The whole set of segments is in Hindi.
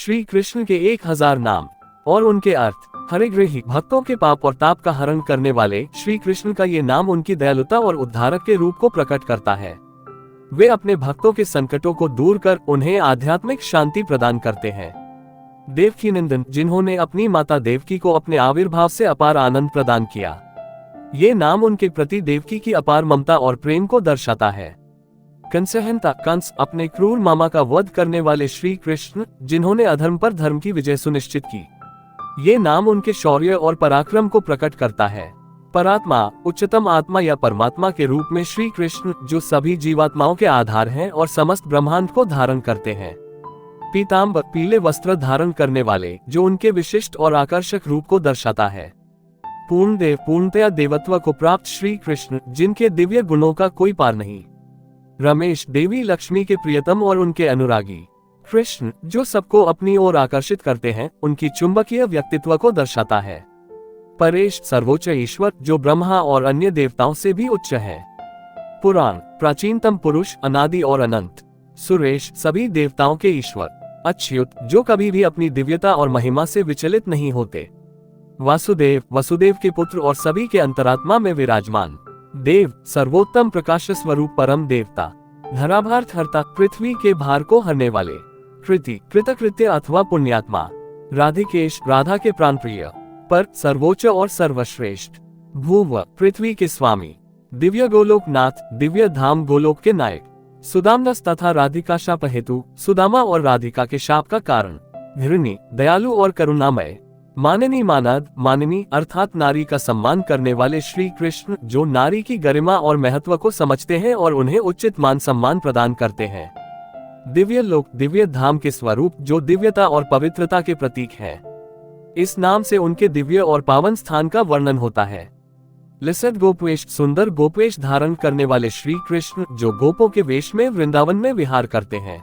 श्री कृष्ण के 1000 नाम और उनके अर्थ। हरिग्रही भक्तों के पाप और ताप का हरण करने वाले श्री कृष्ण का ये नाम उनकी दयालुता और उद्धारक के रूप को प्रकट करता है। वे अपने भक्तों के संकटों को दूर कर उन्हें आध्यात्मिक शांति प्रदान करते हैं। देवकी नंदन जिन्होंने अपनी माता देवकी को अपने आविर्भाव से अपार आनंद प्रदान किया। ये नाम उनके प्रति देवकी की अपार ममता और प्रेम को दर्शाता है। कंसहनता कंस अपने क्रूर मामा का वध करने वाले श्री कृष्ण जिन्होंने अधर्म पर धर्म की विजय सुनिश्चित की। ये नाम उनके शौर्य और पराक्रम को प्रकट करता है। परात्मा उच्चतम आत्मा या परमात्मा के रूप में श्री कृष्ण जो सभी जीवात्माओं के आधार हैं और समस्त ब्रह्मांड को धारण करते हैं। पीताम्बर पीले वस्त्र धारण करने वाले जो उनके विशिष्ट और आकर्षक रूप को दर्शाता है। पूर्णदेव पूर्णतया देवत्व को प्राप्त श्री कृष्ण जिनके दिव्य गुणों का कोई पार नहीं। रमेश देवी लक्ष्मी के प्रियतम और उनके अनुरागी। कृष्ण जो सबको अपनी ओर आकर्षित करते हैं, उनकी चुंबकीय व्यक्तित्व को दर्शाता है। परेश सर्वोच्च ईश्वर जो ब्रह्मा और अन्य देवताओं से भी उच्च है। पुराण प्राचीनतम पुरुष अनादि और अनंत। सुरेश सभी देवताओं के ईश्वर। अच्युत जो कभी भी अपनी दिव्यता और महिमा से विचलित नहीं होते। वासुदेव वसुदेव के पुत्र और सभी के अंतरात्मा में विराजमान। देव सर्वोत्तम प्रकाश स्वरूप परम देवता। धराभार हरता पृथ्वी के भार को हरने वाले। कृति कृतकृत्य अथवा पुण्यात्मा। राधिकेश राधा के प्राणप्रिय। पर सर्वोच्च और सर्वश्रेष्ठ। भूव पृथ्वी के स्वामी। दिव्य गोलोक नाथ दिव्य धाम गोलोक के नायक। सुदामनस तथा राधिका शाप हेतु सुदामा और राधिका के शाप का कारण। घृणी दयालु और करुणामय। माननी मानद माननी अर्थात नारी का सम्मान करने वाले श्री कृष्ण जो नारी की गरिमा और महत्व को समझते हैं और उन्हें उचित मान सम्मान प्रदान करते हैं। दिव्य लोक दिव्य धाम के स्वरूप जो दिव्यता और पवित्रता के प्रतीक है। इस नाम से उनके दिव्य और पावन स्थान का वर्णन होता है। लिसद गोपवेश सुंदर गोपवेश धारण करने वाले श्री कृष्ण जो गोपों के वेश में वृंदावन में विहार करते हैं।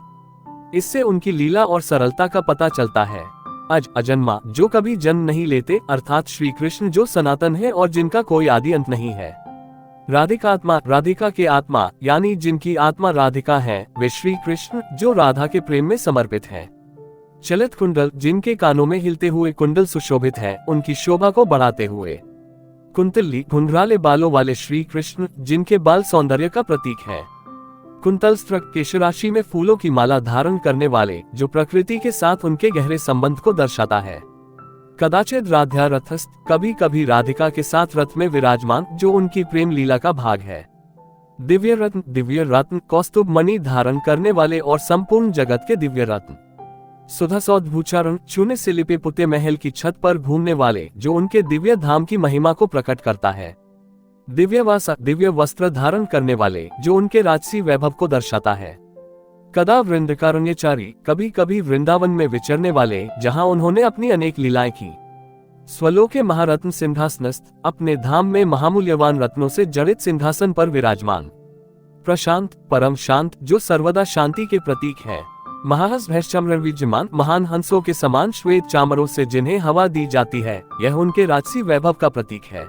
इससे उनकी लीला और सरलता का पता चलता है। अजन्मा जो कभी जन्म नहीं लेते अर्थात श्री कृष्ण जो सनातन है और जिनका कोई आदि अंत नहीं है। राधिका आत्मा राधिका के आत्मा यानी जिनकी आत्मा राधिका है वे श्री कृष्ण जो राधा के प्रेम में समर्पित हैं। चलित कुंडल जिनके कानों में हिलते हुए कुंडल सुशोभित है उनकी शोभा को बढ़ाते हुए। कुंतली घुंघराले बालों वाले श्री कृष्ण जिनके बाल सौंदर्य का प्रतीक है। कुंतलस्त्र केशराशि में फूलों की माला धारण करने वाले जो प्रकृति के साथ उनके गहरे संबंध को दर्शाता है। कदाचित राध्या रथस्थ कभी कभी राधिका के साथ रथ में विराजमान जो उनकी प्रेम लीला का भाग है। दिव्य रत्न कौस्तुभ मणि धारण करने वाले और संपूर्ण जगत के दिव्य रत्न। सुधा सौधभूचारण चूने से लिपे पुते महल की छत पर घूमने वाले जो उनके दिव्य धाम की महिमा को प्रकट करता है। दिव्यवासा दिव्य वस्त्र धारण करने वाले जो उनके राजसी वैभव को दर्शाता है। कदा वृंदकारण्यचारी कभी कभी वृंदावन में विचरने वाले जहां उन्होंने अपनी अनेक लीलाएं की। स्वलोके महारत्न सिंहासनस्थ अपने धाम में महामूल्यवान रत्नों से जड़ित सिंहासन पर विराजमान। प्रशांत परम शांत जो सर्वदा शांति के प्रतीक है। महाहंस भैश्चम्र विद्यमान महान हंसों के समान श्वेत चामरों से जिन्हें हवा दी जाती है यह उनके राजसी वैभव का प्रतीक है।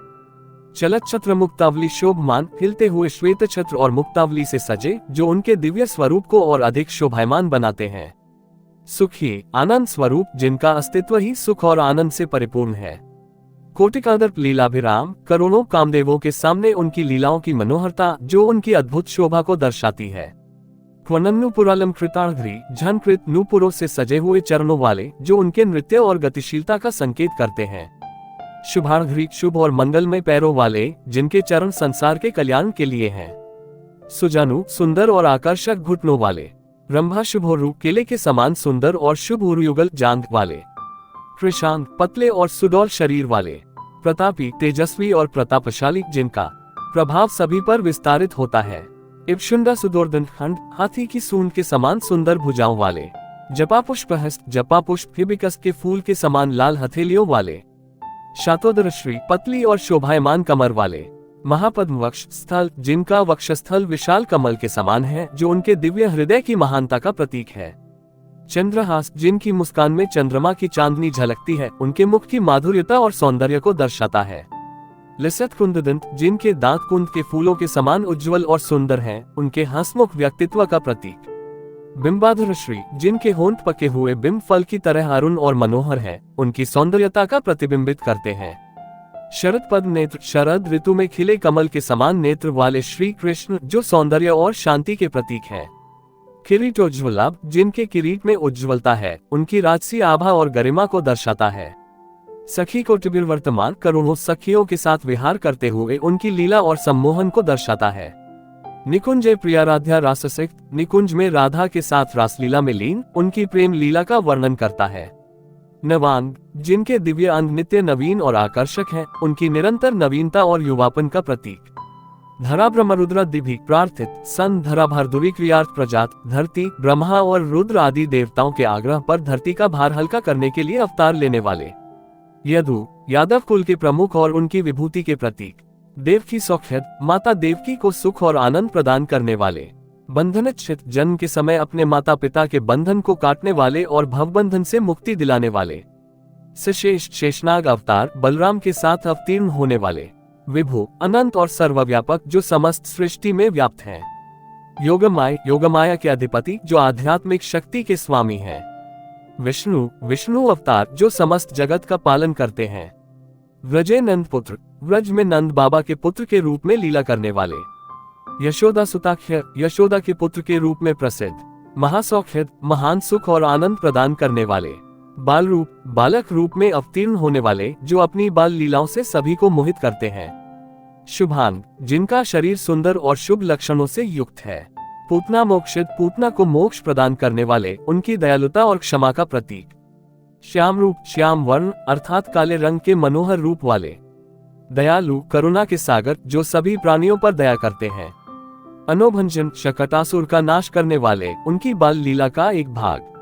चलत छत्र मुक्तावली शोभमान हिलते हुए श्वेत छत्र और मुक्तावली से सजे जो उनके दिव्य स्वरूप को और अधिक शोभायमान बनाते हैं। सुखी आनंद स्वरूप जिनका अस्तित्व ही सुख और आनंद से परिपूर्ण है। कोटिकादर्प लीलाभिराम करोड़ों कामदेवों के सामने उनकी लीलाओं की मनोहरता जो उनकी अद्भुत शोभा को दर्शाती है। क्वनन्नुपुरालम कृतार्घ्री झनकृत नूपुरों से सजे हुए चरणों वाले जो उनके नृत्य और गतिशीलता का संकेत करते हैं। शुभार्घ्री शुभ और मंगलमय पैरों वाले जिनके चरण संसार के कल्याण के लिए हैं। सुजानु सुंदर और आकर्षक घुटनों वाले। रंभा शुभोरु केले के समान सुंदर और शुभ उरुयुगल जांघ वाले। कृशांत पतले और सुडौल शरीर वाले। प्रतापी तेजस्वी और प्रतापशाली जिनका प्रभाव सभी पर विस्तारित होता है। इप्शुंडा सुदोर्दन खंड हाथी की सूंड के समान सुंदर भुजाओं वाले। जपापुष्प हस्त जपापुष्प हिबिकस के फूल के समान लाल हथेलियों वाले। शातोदरश्री पतली और शोभायमान कमर वाले। महापद्म वक्ष स्थल जिनका वक्षस्थल विशाल कमल के समान है जो उनके दिव्य हृदय की महानता का प्रतीक है। चंद्रहास जिनकी मुस्कान में चंद्रमा की चांदनी झलकती है उनके मुख की माधुर्यता और सौंदर्य को दर्शाता है। लिसत कुंददंत जिनके दांत कुंद के फूलों के समान उज्जवल और सुंदर हैं, उनके हंसमुख व्यक्तित्व का प्रतीक। बिंबाधर श्री, जिनके होंठ पके हुए बिंब फल की तरह अरुण और मनोहर हैं, उनकी सौंदर्यता का प्रतिबिंबित करते हैं। शरद पद नेत्र, शरद ऋतु में खिले कमल के समान नेत्र वाले श्री कृष्ण, जो सौंदर्य और शांति के प्रतीक हैं। किरीटोज्ज्वला, जिनके किरीट में उज्ज्वलता है, उनकी राजसी आभा और गरिमा को दर्शाता है। सखी कोटिबिर, वर्तमान करोड़ों सखियों के साथ विहार करते हुए उनकी लीला और सम्मोहन को दर्शाता है। निकुंज, प्रियाराध्या राससिक्त, निकुंज में राधा के साथ रासलीला में लीन उनकी प्रेम लीला का वर्णन करता है। नवांग, जिनके दिव्य अंग नित्य नवीन और आकर्षक हैं, उनकी निरंतर नवीनता और युवापन का प्रतीक। धरा, ब्रह्मरुद्र दिभि, प्रार्थित सन धरा भारदुरी क्रियार्थ प्रजात, धरती, ब्रह्मा और रुद्र आदि देवताओं के आग्रह पर धरती का भार हल्का करने के लिए अवतार लेने वाले। यदु, यादव कुल के प्रमुख और उनकी विभूति के प्रतीक। देवकी सौख्यद, माता देवकी को सुख और आनंद प्रदान करने वाले। बंधनच्छित, जन्म के समय अपने माता पिता के बंधन को काटने वाले और भवबंधन से मुक्ति दिलाने वाले। सशेष, शेषनाग अवतार, बलराम के साथ अवतीर्ण होने वाले। विभु, अनंत और सर्वव्यापक, जो समस्त सृष्टि में व्याप्त हैं। योगमाय, योगमाया के अधिपति, जो आध्यात्मिक शक्ति के स्वामी हैं। विष्णु, विष्णु अवतार, जो समस्त जगत का पालन करते हैं। व्रजे नंद पुत्र, व्रज में नंद बाबा के पुत्र के रूप में लीला करने वाले। यशोदा सुताख्य, यशोदा के पुत्र के रूप में प्रसिद्ध। महासौख्यद, महान सुख और आनंद प्रदान करने वाले। बाल रूप, बालक रूप में अवतीर्ण होने वाले, जो अपनी बाल लीलाओं से सभी को मोहित करते हैं। शुभांग, जिनका शरीर सुंदर और शुभ लक्षणों से युक्त है। पूतना मोक्षित, पूतना को मोक्ष प्रदान करने वाले, उनकी दयालुता और क्षमा का प्रतीक। श्याम रूप, श्याम वर्ण अर्थात काले रंग के मनोहर रूप वाले। दयालु, करुणा के सागर, जो सभी प्राणियों पर दया करते हैं। अनोभंजन, शकटासुर का नाश करने वाले, उनकी बाल लीला का एक भाग।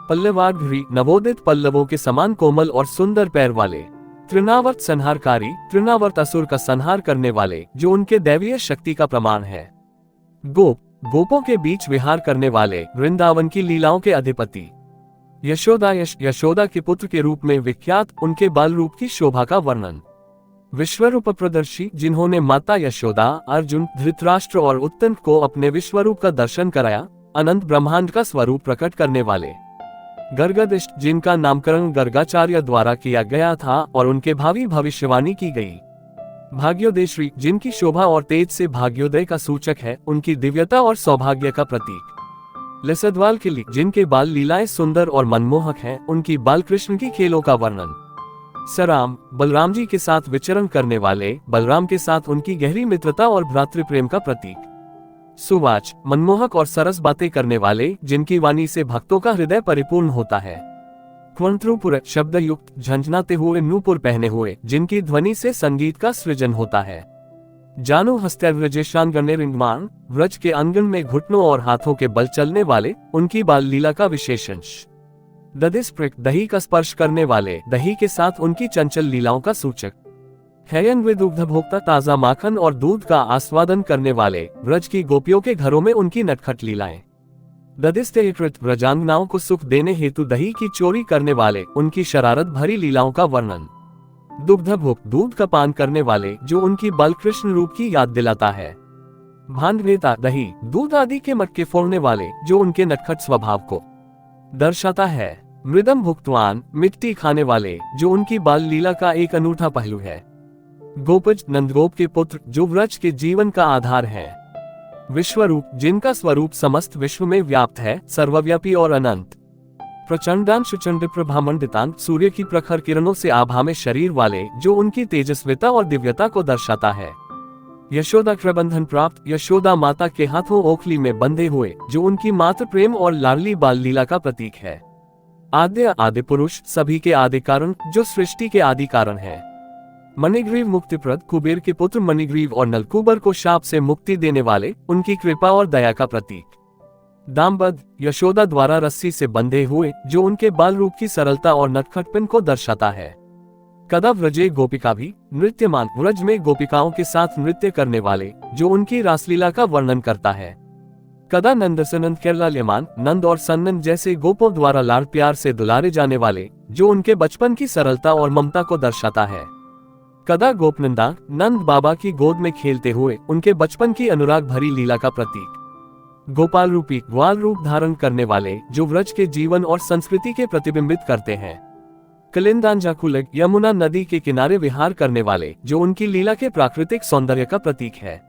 पल्लवाघ्री, नवोदित पल्लवों के समान कोमल और सुंदर पैर वाले। तृणावर्त संहारकारी, तृणावर्त असुर का संहार करने वाले, जो उनके दैवीय शक्ति का प्रमाण है। गोप, गोपों के बीच विहार करने वाले, वृंदावन की लीलाओं के अधिपति। यशोदा, यशोदा के पुत्र के रूप में विख्यात, उनके बाल रूप की शोभा का वर्णन। विश्वरूप प्रदर्शी, जिन्होंने माता यशोदा, अर्जुन, धृतराष्ट्र और उत्तंक को अपने विश्वरूप का दर्शन कराया, अनंत ब्रह्मांड का स्वरूप प्रकट करने वाले। गर्गदिष्ट, जिनका नामकरण गर्गाचार्य द्वारा किया गया था और उनके भावी भविष्यवाणी की गई। भाग्योदयश्री, जिनकी शोभा और तेज से भाग्योदय का सूचक है, उनकी दिव्यता और सौभाग्य का प्रतीक। लसदवाल किली, जिनके बाल लीलाएं सुंदर और मनमोहक हैं, उनकी बाल कृष्ण की खेलों का वर्णन। सराम, बलराम जी के साथ विचरण करने वाले, बलराम के साथ उनकी गहरी मित्रता और भ्रातृप्रेम का प्रतीक। सुवाच, मनमोहक और सरस बातें करने वाले, जिनकी वाणी से भक्तों का हृदय परिपूर्ण होता है। क्वंत्रुपुर, शब्द युक्त, झंझनाते हुए नूपुर पहने हुए, जिनकी ध्वनि से संगीत का सृजन होता है। जानु हस्तव्रजेशांगणे रिंगमान, व्रज के अंगन में घुटनों और हाथों के बल चलने वाले, उनकी बाल लीला का विशेषांश। दधिस्पृक, दही का स्पर्श करने वाले, दही के साथ उनकी चंचल लीलाओं का सूचक। हैयन दुग्ध भोक्ता, ताजा माखन और दूध का आस्वादन करने वाले, व्रज की गोपियों के घरों में उनकी नटखट लीलाएं। दधिस्तेकृत, व्रजांगनाओं को सुख देने हेतु दही की चोरी करने वाले, उनकी शरारत भरी लीलाओं का वर्णन। दुग्ध भोग, दूध का पान करने वाले, जो उनकी बाल कृष्ण रूप की याद दिलाता है। भांडवेता, दही, दूध आदि के मटके फोड़ने वाले, जो उनके नटखट स्वभाव को दर्शाता है। मृदम भुक्तवान, मिट्टी खाने वाले, जो उनकी बाल लीला का एक अनूठा पहलू है। गोपज, नंदगोप के पुत्र, जो व्रज के जीवन का आधार है। विश्वरूप, जिनका स्वरूप समस्त विश्व में व्याप्त है, सर्वव्यापी और अनंत। प्रचंडान सुचंड प्रभामंडितान, सूर्य की प्रखर किरणों से आभा में शरीर वाले, जो उनकी तेजस्विता और दिव्यता को दर्शाता है। यशोदा कृबंधन प्राप्त, यशोदा माता के हाथों ओखली में बंधे हुए, जो उनकी मातृ प्रेम और लाडली बाल लीला का प्रतीक है। आद्य, आदि पुरुष, सभी के आदि कारण, जो सृष्टि के आदि कारण है। मणिग्रीव, मुक्तिप्रद, कुबेर के पुत्र मणिग्रीव और नलकूबर को शाप से मुक्ति देने वाले, उनकी कृपा और दया का प्रतीक। दामबद, यशोदा द्वारा रस्सी से बंधे हुए, जो उनके बाल रूप की सरलता और नटखटपन को दर्शाता है। कदा व्रजे गोपिका भी, नृत्यमान, व्रज में गोपिकाओं के साथ नृत्य करने वाले, जो उनकी रासलीला का वर्णन करता है। कदा नंदसनंद केरलाल्यमान, नंद और सन्नन जैसे गोपों द्वारा लाड़ प्यार से दुलारे जाने वाले, जो उनके बचपन की सरलता और ममता को दर्शाता है। कदा गोपनंदा, नंद बाबा की गोद में खेलते हुए, उनके बचपन की अनुराग भरी लीला का प्रतीक। गोपाल रूपी ग्वाल रूप धारण करने वाले, जो व्रज के जीवन और संस्कृति के प्रतिबिंबित करते हैं। कलिंदांजाकुलग यमुना नदी के किनारे विहार करने वाले, जो उनकी लीला के प्राकृतिक सौंदर्य का प्रतीक है।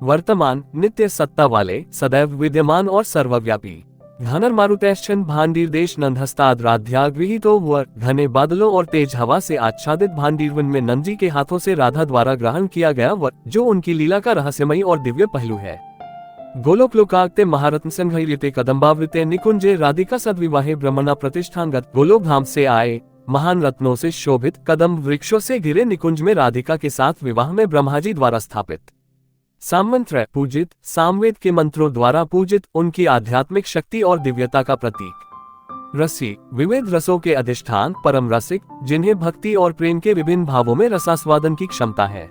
वर्तमान नित्य सत्ता वाले, सदैव विद्यमान और सर्वव्यापी। घनर मारुतैश्चन भांडीर देश नंदहस्ताद्राध्या गृहीतो व घने बादलों और तेज हवा से आच्छादित भांडीरवन में नंद जी के हाथों से राधा द्वारा ग्रहण किया गया वर, जो उनकी लीला का रहस्यमयी और दिव्य पहलू है। गोलोक लोकाक्ते महारत्न संघयते कदम्बावृते निकुंजे राधिका सद्विवाहे ब्रह्मणा प्रतिष्ठानगत। गोलोक धाम से आए महान रत्नों से शोभित कदम वृक्षों से घिरे निकुंज में राधिका के साथ विवाह में ब्रह्माजी द्वारा स्थापित। सामंत्र पूजित, सामवेद के मंत्रों द्वारा पूजित, उनकी आध्यात्मिक शक्ति और दिव्यता का प्रतीक। रसी विविध रसों के अधिष्ठान, परम रसिक, जिन्हें भक्ति और प्रेम के विभिन्न भावों में रसास्वादन की क्षमता है।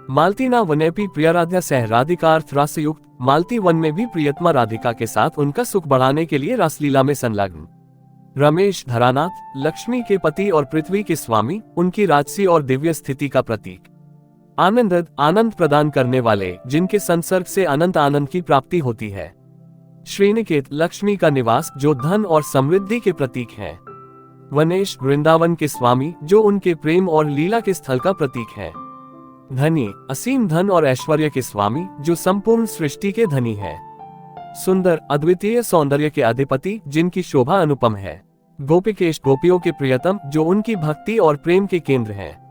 मालतीना वनेपी प्रियराध्या सह राधिकार्थ रसयुक्त, मालती वन में भी प्रियतमा राधिका के साथ उनका सुख बढ़ाने के लिए रासलीला में संलग्न। रमेश धरानाथ, लक्ष्मी के पति और पृथ्वी के स्वामी, उनकी राजसी और दिव्य स्थिति का प्रतीक। आनंदद आनंद प्रदान करने वाले, जिनके संसर्ग से अनंत आनंद की प्राप्ति होती है। श्रीनिकेत लक्ष्मी का निवास, जो धन और समृद्धि के प्रतीक हैं। वनेश वृंदावन के स्वामी, जो उनके प्रेम और लीला के स्थल का प्रतीक है। धनी असीम धन और ऐश्वर्य के स्वामी, जो संपूर्ण सृष्टि के धनी है। सुंदर अद्वितीय सौंदर्य के अधिपति, जिनकी शोभा अनुपम है। गोपिकेश गोपियों के प्रियतम, जो उनकी भक्ति और प्रेम के केंद्र हैं।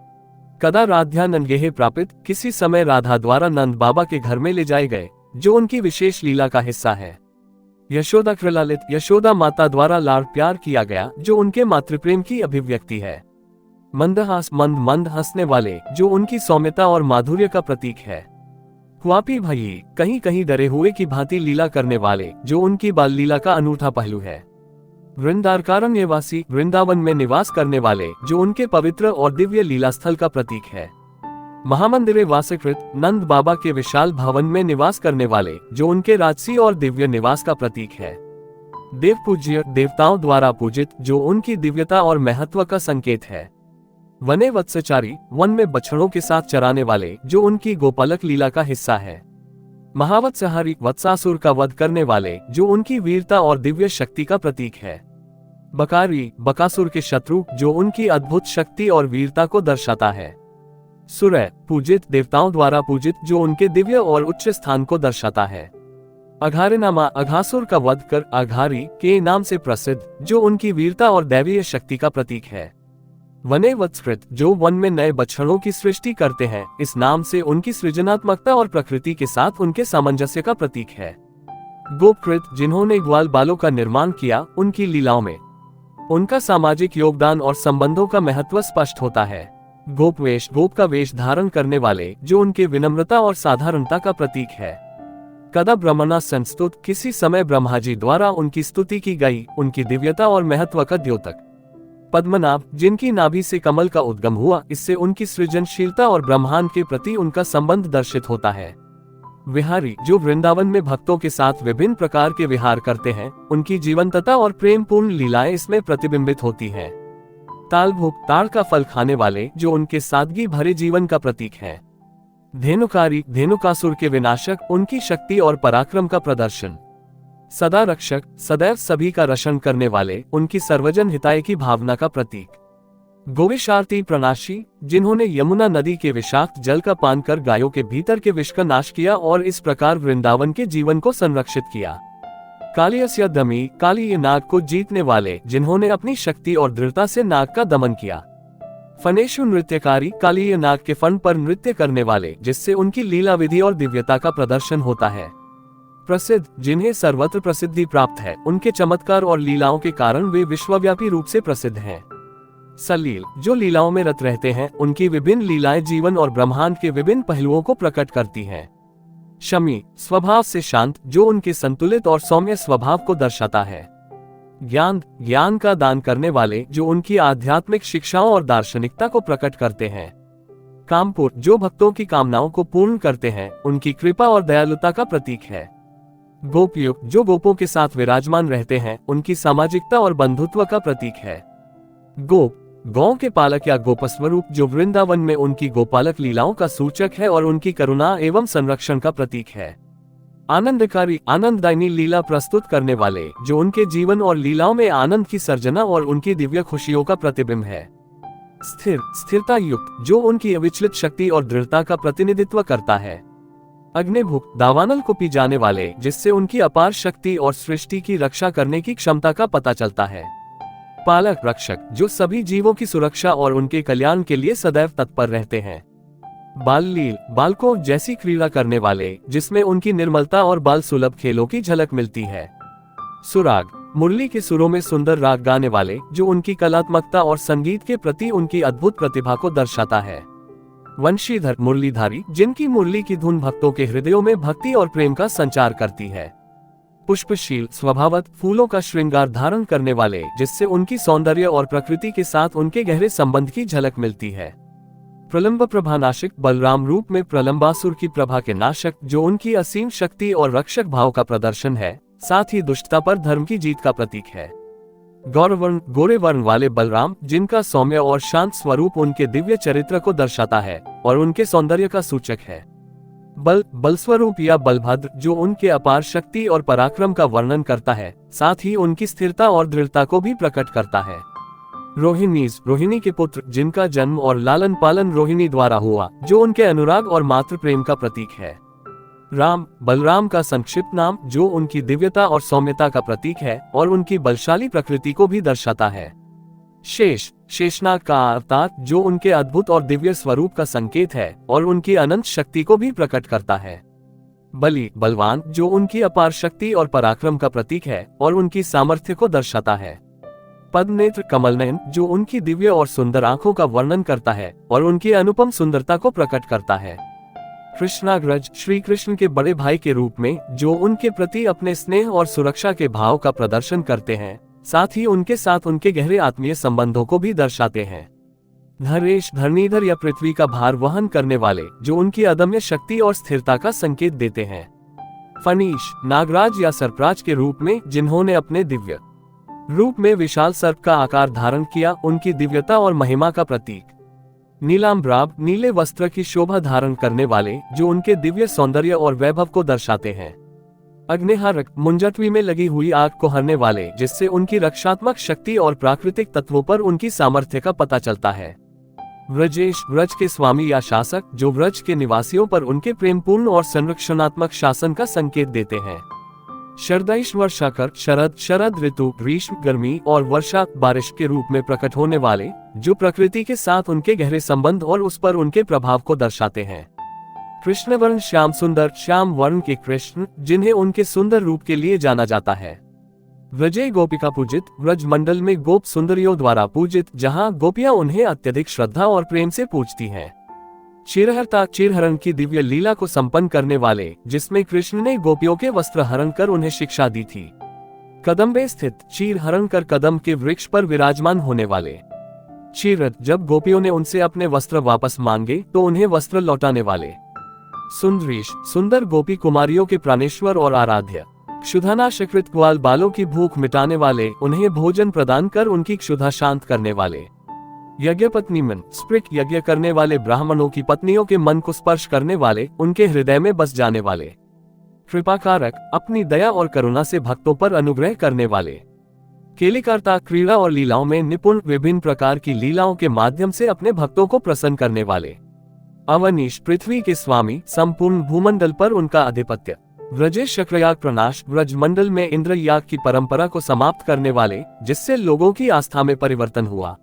कदा राध्या नंदगेह प्रापित, किसी समय राधा द्वारा नंद बाबा के घर में ले जाए गए, जो उनकी विशेष लीला का हिस्सा है। यशोदा कृलालित, यशोदा माता द्वारा लाड़ प्यार किया गया, जो उनके मातृप्रेम की अभिव्यक्ति है। मंदहास मंद मंद हंसने वाले, जो उनकी सौम्यता और माधुर्य का प्रतीक है। क्वापी भई कहीं कहीं डरे हुए की भांति लीला करने वाले, जो उनकी बाल लीला का अनूठा पहलू है। वृंदारकारण्यवासी वृंदावन में निवास करने वाले, जो उनके पवित्र और दिव्य लीला स्थल का प्रतीक है। महामंदिरे वासकृत नंद बाबा के विशाल भवन में निवास करने वाले, जो उनके राजसी और दिव्य निवास का प्रतीक है। देव पूज्य देवताओं द्वारा पूजित, जो उनकी दिव्यता और महत्व का संकेत है। वने वत्सचारी वन में बछड़ों के साथ चराने वाले, जो उनकी गोपालक लीला का हिस्सा है। महावत्सहारी वत्सासुर का वध करने वाले, जो उनकी वीरता और दिव्य शक्ति का प्रतीक है। बकारी बकासुर के शत्रु, जो उनकी अद्भुत शक्ति और वीरता को दर्शाता है। सुरय पूजित देवताओं द्वारा पूजित, जो उनके दिव्य और उच्च स्थान को दर्शाता है। अघारिनामा अघासुर का वध कर अघारी के नाम से प्रसिद्ध, जो उनकी वीरता और दैवीय शक्ति का प्रतीक है। वने वत्सकृत, जो वन में नए बछड़ों की सृष्टि करते हैं, इस नाम से उनकी सृजनात्मकता और प्रकृति के साथ उनके सामंजस्य का प्रतीक है। गोपकृत, जिन्होंने ग्वाल बालों का निर्माण किया, उनकी लीलाओं में उनका सामाजिक योगदान और संबंधों का महत्व स्पष्ट होता है। गोपवेश गोप का वेश धारण करने वाले, जो उनके विनम्रता और साधारणता का प्रतीक है। कदा ब्रह्मणा संस्तुत, किसी समय ब्रह्माजी द्वारा उनकी स्तुति की गई, उनकी दिव्यता और महत्व का द्योतक। पद्मनाभ, जिनकी नाभि से कमल का उद्गम हुआ, इससे उनकी सृजनशीलता और ब्रह्मांड के प्रति उनका संबंध दर्शित होता है। विहारी, जो वृंदावन में भक्तों के साथ विभिन्न प्रकार के विहार करते हैं, उनकी जीवंतता और प्रेमपूर्ण लीलाएं इसमें प्रतिबिंबित होती हैं। तालभुक ताड़ का फल खाने वाले, जो उनके सादगी भरे जीवन का प्रतीक है। धेनुकारी धेनुकासुर के विनाशक, उनकी शक्ति और पराक्रम का प्रदर्शन। सदा रक्षक सदैव सभी का रक्षण करने वाले, उनकी सर्वजन हिताय की भावना का प्रतीक। गोविशार्ती प्रणाशी, जिन्होंने यमुना नदी के विषाक्त जल का पान कर गायों के भीतर के विष का नाश किया और इस प्रकार वृंदावन के जीवन को संरक्षित किया। कालियस्य दमी काली नाग को जीतने वाले, जिन्होंने अपनी शक्ति और दृढ़ता से नाग का दमन किया। फनेशु नृत्यकारी कालीय नाग के फन पर नृत्य करने वाले, जिससे उनकी लीला विधि और दिव्यता का प्रदर्शन होता है। प्रसिद्ध, जिन्हें सर्वत्र प्रसिद्धि प्राप्त है, उनके चमत्कार और लीलाओं के कारण वे विश्वव्यापी रूप से प्रसिद्ध हैं। सलील, जो लीलाओं में रत रहते हैं, उनकी विभिन्न लीलाएं जीवन और ब्रह्मांड के विभिन्न पहलुओं को प्रकट करती हैं। शमी, स्वभाव से शांत, जो उनके संतुलित और सौम्य स्वभाव को दर्शाता है। ज्ञान, ज्ञान का दान करने वाले, जो उनकी आध्यात्मिक शिक्षाओं और दार्शनिकता को प्रकट करते हैं। कामपुर, जो भक्तों की कामनाओं को पूर्ण करते हैं, उनकी कृपा और दयालुता का प्रतीक है। गोपयुक्त, जो गोपों के साथ विराजमान रहते हैं, उनकी सामाजिकता और बंधुत्व का प्रतीक है। गोप, गौ के पालक या गोपस्वरूप, जो वृंदावन में उनकी गोपालक लीलाओं का सूचक है और उनकी करुणा एवं संरक्षण का प्रतीक है। आनंदकारी आनंददायिनी लीला प्रस्तुत करने वाले, जो उनके जीवन और लीलाओं में आनंद की सर्जना और उनकी दिव्य खुशियों का प्रतिबिंब है। स्थिर स्थिरता युक्त, जो उनकी अविचलित शक्ति और दृढ़ता का प्रतिनिधित्व करता है। अग्निभुक दावानल को पी जाने वाले, जिससे उनकी अपार शक्ति और सृष्टि की रक्षा करने की क्षमता का पता चलता है। पालक रक्षक, जो सभी जीवों की सुरक्षा और उनके कल्याण के लिए सदैव तत्पर रहते हैं। बाल लील बालकों जैसी क्रीड़ा करने वाले, जिसमें उनकी निर्मलता और बाल सुलभ खेलों की झलक मिलती है। सुराग मुरली के सुरों में सुंदर राग गाने वाले, जो उनकी कलात्मकता और संगीत के प्रति उनकी अद्भुत प्रतिभा को दर्शाता है। वंशीधर मुरलीधारी, जिनकी मुरली की धुन भक्तों के हृदयों में भक्ति और प्रेम का संचार करती है। पुष्पशील स्वभावत फूलों का श्रृंगार धारण करने वाले, जिससे उनकी सौंदर्य और प्रकृति के साथ उनके गहरे संबंध की झलक मिलती है। प्रलंब प्रभानाशक बलराम रूप में प्रलंबासुर की प्रभा के नाशक, जो उनकी असीम शक्ति और रक्षक भाव का प्रदर्शन है, साथ ही दुष्टता पर धर्म की जीत का प्रतीक है। गौरवर्ण गोरे वर्ण वाले बलराम, जिनका सौम्य और शांत स्वरूप उनके दिव्य चरित्र को दर्शाता है और उनके सौंदर्य का सूचक है। बलस्वरूप या बलभद्र, जो उनके अपार शक्ति और पराक्रम का वर्णन करता है, साथ ही उनकी स्थिरता और दृढ़ता को भी प्रकट करता है। रोहिणीज रोहिणी के पुत्र, जिनका जन्म और लालन पालन रोहिणी द्वारा हुआ, जो उनके अनुराग और मातृ प्रेम का प्रतीक है। राम बलराम का संक्षिप्त नाम, जो उनकी दिव्यता और सौम्यता का प्रतीक है और उनकी बलशाली प्रकृति को भी दर्शाता है। शेष शेषनाग का अवतार, जो उनके अद्भुत और दिव्य स्वरूप का संकेत है और उनकी अनंत शक्ति को भी प्रकट करता है। बलि बलवान, जो उनकी अपार शक्ति और पराक्रम का प्रतीक है और उनकी सामर्थ्य को दर्शाता है। पद्मनेत्र कमलनयन, जो उनकी दिव्य और सुंदर आंखों का वर्णन करता है और उनकी अनुपम सुंदरता को प्रकट करता है। कृष्णाग्रज श्री कृष्ण के बड़े भाई के रूप में, जो उनके प्रति अपने स्नेह और सुरक्षा के भाव का प्रदर्शन करते हैं, साथ ही उनके साथ उनके गहरे आत्मीय संबंधों को भी दर्शाते हैं। धरेश धरणीधर या पृथ्वी का भार वहन करने वाले, जो उनकी अदम्य शक्ति और स्थिरता का संकेत देते हैं। फणीश नागराज या सर्पराज के रूप में, जिन्होंने अपने दिव्य रूप में विशाल सर्प का आकार धारण किया, उनकी दिव्यता और महिमा का प्रतीक। नीलाम्बराव नीले वस्त्र की शोभा धारण करने वाले, जो उनके दिव्य सौंदर्य और वैभव को दर्शाते हैं। अग्निहारक मुंजटवी में लगी हुई आग को हरने वाले, जिससे उनकी रक्षात्मक शक्ति और प्राकृतिक तत्वों पर उनकी सामर्थ्य का पता चलता है। व्रजेश व्रज के स्वामी या शासक, जो व्रज के निवासियों पर उनके प्रेमपूर्ण और संरक्षणात्मक शासन का संकेत देते हैं। शरदैश्वर शाकर शरद ऋतु ग्रीष्म गर्मी और वर्षा बारिश के रूप में प्रकट होने वाले, जो प्रकृति के साथ उनके गहरे संबंध और उस पर उनके प्रभाव को दर्शाते हैं। कृष्ण वर्ण श्याम सुंदर श्याम वर्ण के कृष्ण, जिन्हें उनके सुंदर रूप के लिए जाना जाता है। व्रजे गोपिका पूजित व्रज मंडल में गोप सुंदरियों द्वारा पूजित, जहाँ गोपियां उन्हें अत्यधिक श्रद्धा और प्रेम से पूजती हैं। क्षीरहर्ता क्षीरहरण की दिव्य लीला को संपन्न करने वाले, जिसमें कृष्ण ने गोपियों के वस्त्र हरण कर उन्हें शिक्षा दी थी। कदम्बे स्थित क्षीर हरण कर कदम के वृक्ष पर विराजमान होने वाले। क्षीररथ, जब गोपियों ने उनसे अपने वस्त्र वापस मांगे तो उन्हें वस्त्र लौटाने वाले। सुंदरीश सुंदर गोपी कुमारियों के प्राणेश्वर और आराध्य। क्षुधानाशकृत ग्वाल बालों की भूख मिटाने वाले, उन्हें भोजन प्रदान कर उनकी क्षुधा शांत करने वाले। यज्ञपत्नी मन स्प्रिक यज्ञ करने वाले, ब्राह्मणों की पत्नियों के मन को स्पर्श करने वाले, उनके हृदय में बस जाने वाले। कृपाकारक अपनी दया और करुणा से भक्तों पर अनुग्रह करने वाले। केलिकर्ता क्रीड़ा और लीलाओं में निपुण, विभिन्न प्रकार की लीलाओं के माध्यम से अपने भक्तों को प्रसन्न करने वाले। अवनीश पृथ्वी के स्वामी, संपूर्ण भूमंडल पर उनका आधिपत्य। व्रजे शक्रयाग प्रनाश व्रज मंडल में इंद्र याग की परंपरा को समाप्त करने वाले, जिससे लोगों की आस्था में परिवर्तन हुआ।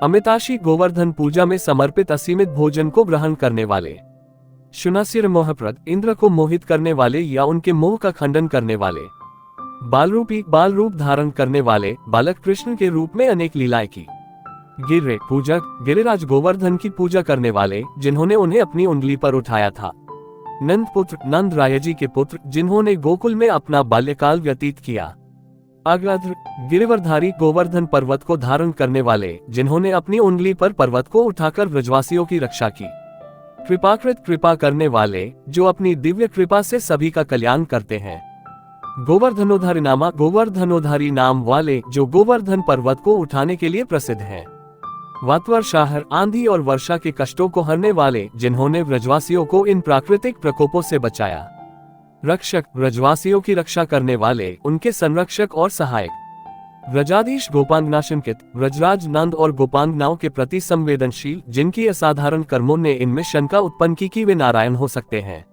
अमिताशी गोवर्धन पूजा में समर्पित असीमित भोजन को ग्रहण करने वाले। शुनासिर मोहप्रद इंद्र को मोहित करने वाले या उनके मोह का खंडन करने वाले। बालरूपी बाल रूप धारण करने वाले, बालक कृष्ण के रूप में अनेक लीलाएं की। गिर्रे पूजक गिरिराज गोवर्धन की पूजा करने वाले, जिन्होंने उन्हें अपनी उंगली पर उठाया था। नंद पुत्र नंद रायजी के पुत्र, जिन्होंने गोकुल में अपना बाल्यकाल व्यतीत किया। अग्रध्र गिरिवरधारी गोवर्धन पर्वत को धारण करने वाले, जिन्होंने अपनी उंगली पर पर्वत को उठाकर ब्रजवासियों की रक्षा की। कृपाकृत कृपा करने वाले, जो अपनी दिव्य कृपा से सभी का कल्याण करते हैं। गोवर्धनोधारी नाम वाले, जो गोवर्धन पर्वत को उठाने के लिए प्रसिद्ध हैं। वातवर्षाहर आंधी और वर्षा के कष्टों को हरने वाले, जिन्होंने ब्रजवासियों को इन प्राकृतिक प्रकोपों से बचाया। रक्षक, ब्रजवासियों की रक्षा करने वाले, उनके संरक्षक और सहायक। व्रजाधीश, गोपांगनाशंकित, व्रजराज नंद और गोपांगनाओं के प्रति संवेदनशील, जिनकी असाधारण कर्मों ने इनमें शंका उत्पन्न की कि वे नारायण हो सकते हैं।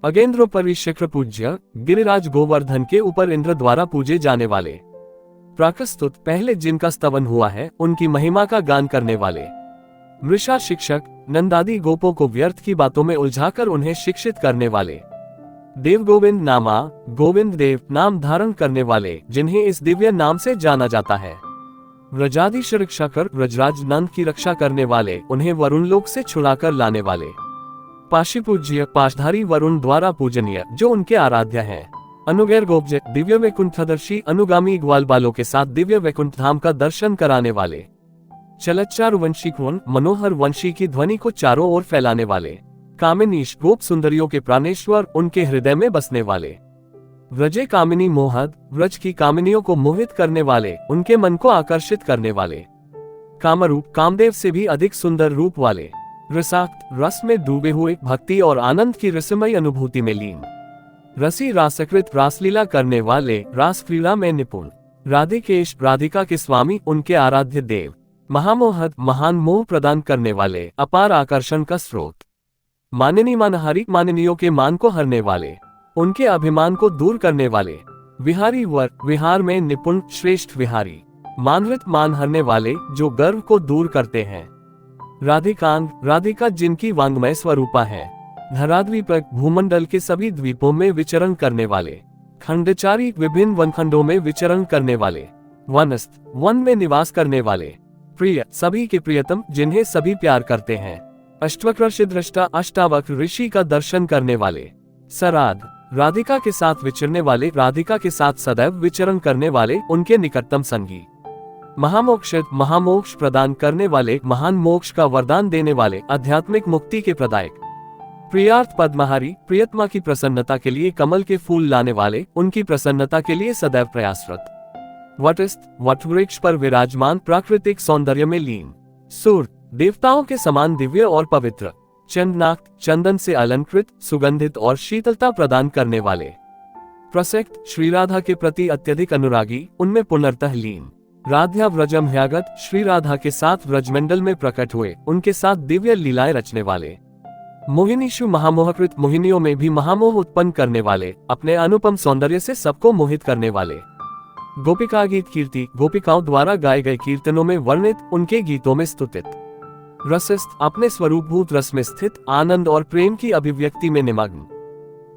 अगेंद्रोपरि शिखर पूज्य, गिरिराज गोवर्धन के ऊपर इंद्र द्वारा पूजे जाने वाले। प्राकस्तुत, पहले जिनका स्तवन हुआ है, उनकी महिमा का गान करने वाले। मृषा शिक्षक, नंदादि गोपों को व्यर्थ की बातों में उलझाकर उन्हें शिक्षित करने वाले। देव गोविंद नामा, गोविंद देव नाम धारण करने वाले, जिन्हें इस दिव्य नाम से जाना जाता है। व्रजाधीश रक्षा कर, व्रजराज नंद की रक्षा करने वाले, उन्हें वरुण लोक से छुड़ाकर लाने वाले। पाशी पूज्य, पाशधारी वरुण द्वारा पूजनीय, जो उनके आराध्य हैं। अनुगैर गोपज, दिव्य वैकुंठदर्शी, अनुगामी ग्वाल बालों के साथ दिव्य वैकुंठ धाम का दर्शन कराने वाले। चलच्चारु वंशी कुंवर, मनोहर वंशी की ध्वनि को चारों ओर फैलाने वाले। कामिनीश, गोप सुंदरियों के प्राणेश्वर, उनके हृदय में बसने वाले। व्रजे कामिनी मोहद, व्रज की कामिनियों को मोहित करने वाले, उनके मन को आकर्षित करने वाले। कामरूप, कामदेव से भी अधिक सुंदर रूप वाले। रसाक्त, रस में डूबे हुए, भक्ति और आनंद की रसमयी अनुभूति में लीन। रसी, रासकृत, रासलीला करने वाले, रास क्रीड़ा में निपुण। राधिकेश, राधिका के स्वामी, उनके आराध्य देव। महामोहद, महान मोह प्रदान करने वाले, अपार आकर्षण का स्रोत। मानिनी, मानहारी, माननीयों के मान को हरने वाले, उनके अभिमान को दूर करने वाले। विहारी वर, विहार में निपुण, श्रेष्ठ विहारी। मानृत, मान हरने वाले, जो गर्व को दूर करते हैं। राधिकांग, राधिका जिनकी वांग्मय स्वरूपा है। धराद्वीपक, भूमंडल के सभी द्वीपों में विचरण करने वाले। खंडचारी, विभिन्न वनखंडों में विचरण करने वाले। वनस्थ, वन में निवास करने वाले। प्रिय, सभी के प्रियतम, जिन्हें सभी प्यार करते हैं। अष्टवक्र दृष्टा, अष्टावक्र ऋषि का दर्शन करने वाले। सराध, राधिका के साथ विचरने वाले, राधिका के साथ सदैव विचरण करने वाले, उनके निकटतम संगी। महामोक्षद, महामोक्ष प्रदान करने वाले, महान मोक्ष का वरदान देने वाले, आध्यात्मिक मुक्ति के प्रदायक। प्रियार्थ पद्महारी, प्रियतमा की प्रसन्नता के लिए कमल के फूल लाने वाले, उनकी प्रसन्नता के लिए सदैव प्रयासरत। वटस्थ, वटवृक्ष पर विराजमान, प्राकृतिक सौंदर्य में लीन। सूर्य, देवताओं के समान दिव्य और पवित्र। चंदनाक, चंदन से अलंकृत, सुगंधित और शीतलता प्रदान करने वाले। प्रसक्त, श्री राधा के प्रति अत्यधिक अनुरागी, उनमें पुनर्तः लीन। राध्या व्रजम ह्यागत, श्री राधा के साथ व्रजमंडल में प्रकट हुए, उनके साथ दिव्य लीलाएं रचने वाले। मोहिनीशु, महामोहकृत, मोहिनियों में भी महामोह उत्पन्न करने वाले, अपने अनुपम सौंदर्य से सबको मोहित करने वाले। गोपिका गीत कीर्ति, गोपिकाओं द्वारा गाए गए कीर्तनों में वर्णित, उनके गीतों में स्तुतित। रसस्थ, अपने स्वरूपभूत रस में स्थित, आनंद और प्रेम की अभिव्यक्ति में निमग्न।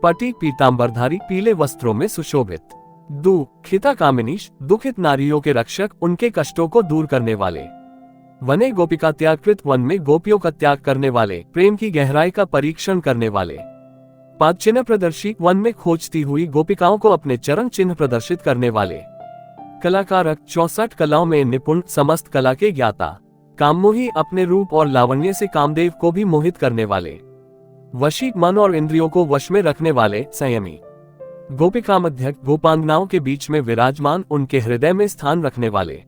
पटी, पीतांबरधारी, पीले वस्त्रों में सुशोभित। दु, खिता कामिनीश, दुखित नारियों के रक्षक, उनके कष्टों को दूर करने वाले। वने, गोपिका त्यागकृत, वन में गोपियों का त्याग करने वाले, प्रेम की गहराई का परीक्षण करने वाले। पाद चिन्ह प्रदर्शी, वन में खोजती हुई गोपिकाओं को अपने चरण चिन्ह प्रदर्शित करने वाले। कलाकारक, 64 कलाओं में निपुण, समस्त कला के ज्ञाता। काममोही, अपने रूप और लावण्य से कामदेव को भी मोहित करने वाले। वशी, मन और इंद्रियों को वश में रखने वाले, संयमी। गोपिका मध्यक, गोपांगनाओं के बीच में विराजमान, उनके हृदय में स्थान रखने वाले।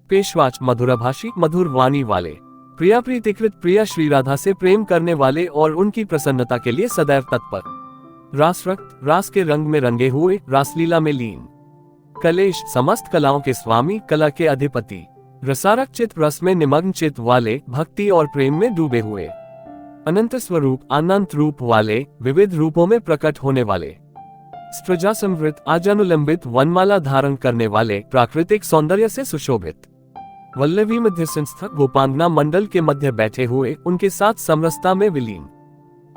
पेशवाच, मधुरभाषी, मधुर वाणी वाले। प्रिया प्रीतिकृत, प्रिया श्री राधा से प्रेम करने वाले और उनकी प्रसन्नता के लिए सदैव तत्पर। रासरक्त, रास के रंग में रंगे हुए, रासलीला में लीन। कलेश, समस्त कलाओं के स्वामी, कला के अधिपति। रसारक चित, रस में निमग्न चित वाले, भक्ति और प्रेम में डूबे हुए। अनंत स्वरूप, अनंत रूप वाले, विविध रूपों में प्रकट होने वाले। स्त्रजा समृत, आजानुलंबित, वनमाला धारण करने वाले, प्राकृतिक सौंदर्य से सुशोभित। वल्लभी मध्य संस्था, गोपांगना मंडल के मध्य बैठे हुए, उनके साथ समरसता में विलीन।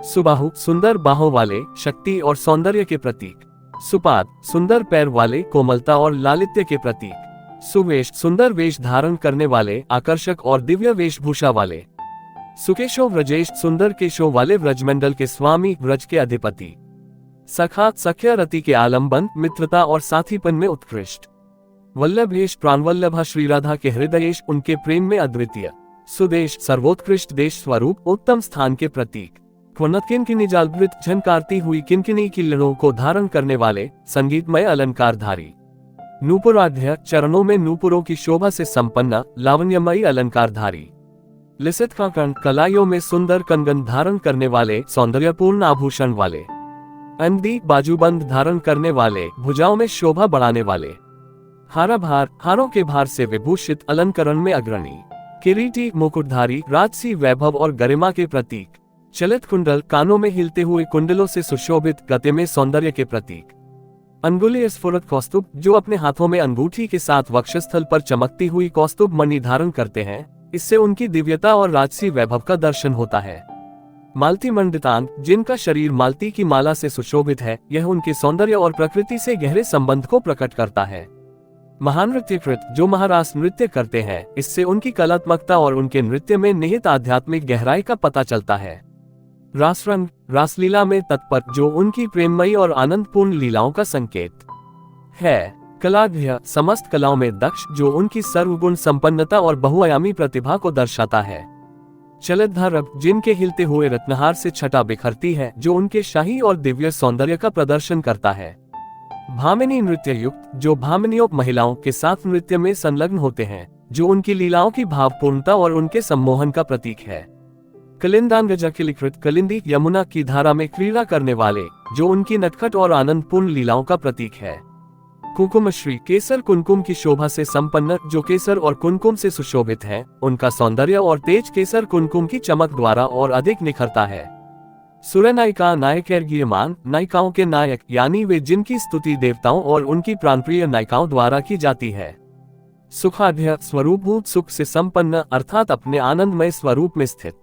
सुबाहु, सुंदर बाहों वाले, शक्ति और सौंदर्य के प्रतीक। सुपाद, सुंदर पैर वाले, कोमलता और लालित्य के प्रतीक। सुवेश, सुंदर वेश धारण करने वाले, आकर्षक और दिव्य वेशभूषा वाले। सुकेशो, व्रजेश, सुंदर केशों वाले, व्रजमंडल के स्वामी, व्रज के अधिपति। सखा, सख्य रति के आलंबन, मित्रता और साथीपन में उत्कृष्ट। वल्लभेश, प्राणवल्लभा, श्री राधा के हृदयेश, उनके प्रेम में अद्वितीय। सुदेश, सर्वोत्कृष्ट देश स्वरूप, उत्तम स्थान के प्रतीक। क्वनत, किनकिनी जालवृत, झनकारती हुई किनकिनी की लड़ों को धारण करने वाले, संगीतमय अलंकारधारी। नूपुराध्य, चरणों में नूपुरों की शोभा से संपन्न, लावण्यमयी अलंकारधारी। लिसित काकण, कलाइयों में सुंदर कंगन धारण करने वाले, सौंदर्यपूर्ण आभूषण वाले। अंधी बाजूबंद धारण करने वाले, भुजाओं में शोभा बढ़ाने वाले। हारा भार, हारों के भार से विभूषित, अलंकरण में अग्रणी। किरीटी, मुकुटधारी, राजसी वैभव और गरिमा के प्रतीक। चलित कुंडल, कानों में हिलते हुए कुंडलों से सुशोभित, गते में सौंदर्य के प्रतीक। अंगुली स्फुरत कौस्तुभ, जो अपने हाथों में अंगूठी के साथ वक्षस्थल पर चमकती हुई कौस्तुभ मणि धारण करते हैं, इससे उनकी दिव्यता और राजसी वैभव का दर्शन होता है। मालती मंडितांग, जिनका शरीर मालती की माला से सुशोभित है, यह उनके सौंदर्य और प्रकृति से गहरे संबंध को प्रकट करता है। महानृत्यकृत, जो महारास नृत्य करते हैं, इससे उनकी कलात्मकता और उनके नृत्य में निहित आध्यात्मिक गहराई का पता चलता है। रासरंग, रासलीला में तत्पर, जो उनकी प्रेममयी और आनंदपूर्ण लीलाओं का संकेत है। कलाढ्य, समस्त कलाओं में दक्ष, जो उनकी सर्वगुण संपन्नता और बहुआयामी प्रतिभा को दर्शाता है। चलितधारक, जिनके हिलते हुए रत्नहार से छटा बिखरती है, जो उनके शाही और दिव्य सौंदर्य का प्रदर्शन करता है। भामिनी नृत्य युक्त, जो भामिनियों महिलाओं के साथ नृत्य में संलग्न होते हैं, जो उनकी लीलाओं की भावपूर्णता और उनके सम्मोहन का प्रतीक है। कलिंदांगजकिलीकृत, कलिंदी, यमुना की धारा में क्रीड़ा करने वाले, जो उनकी नटखट और आनंदपूर्ण लीलाओं का प्रतीक है। कुकुमश्री, केसर कुमकुम की शोभा से संपन्न, जो केसर और कुमकुम से सुशोभित है, उनका सौंदर्य और तेज केसर कुमकुम की चमक द्वारा और अधिक निखरता है। सुरनायिका, नायकैर्गीयमान, नायिकाओं के नायक, यानी वे जिनकी स्तुति देवताओं और उनकी प्राणप्रिय नायिकाओं द्वारा की जाती है। सुखाढ्य, स्वरूपभूत सुख से संपन्न, अर्थात अपने आनंदमय स्वरूप में स्थित।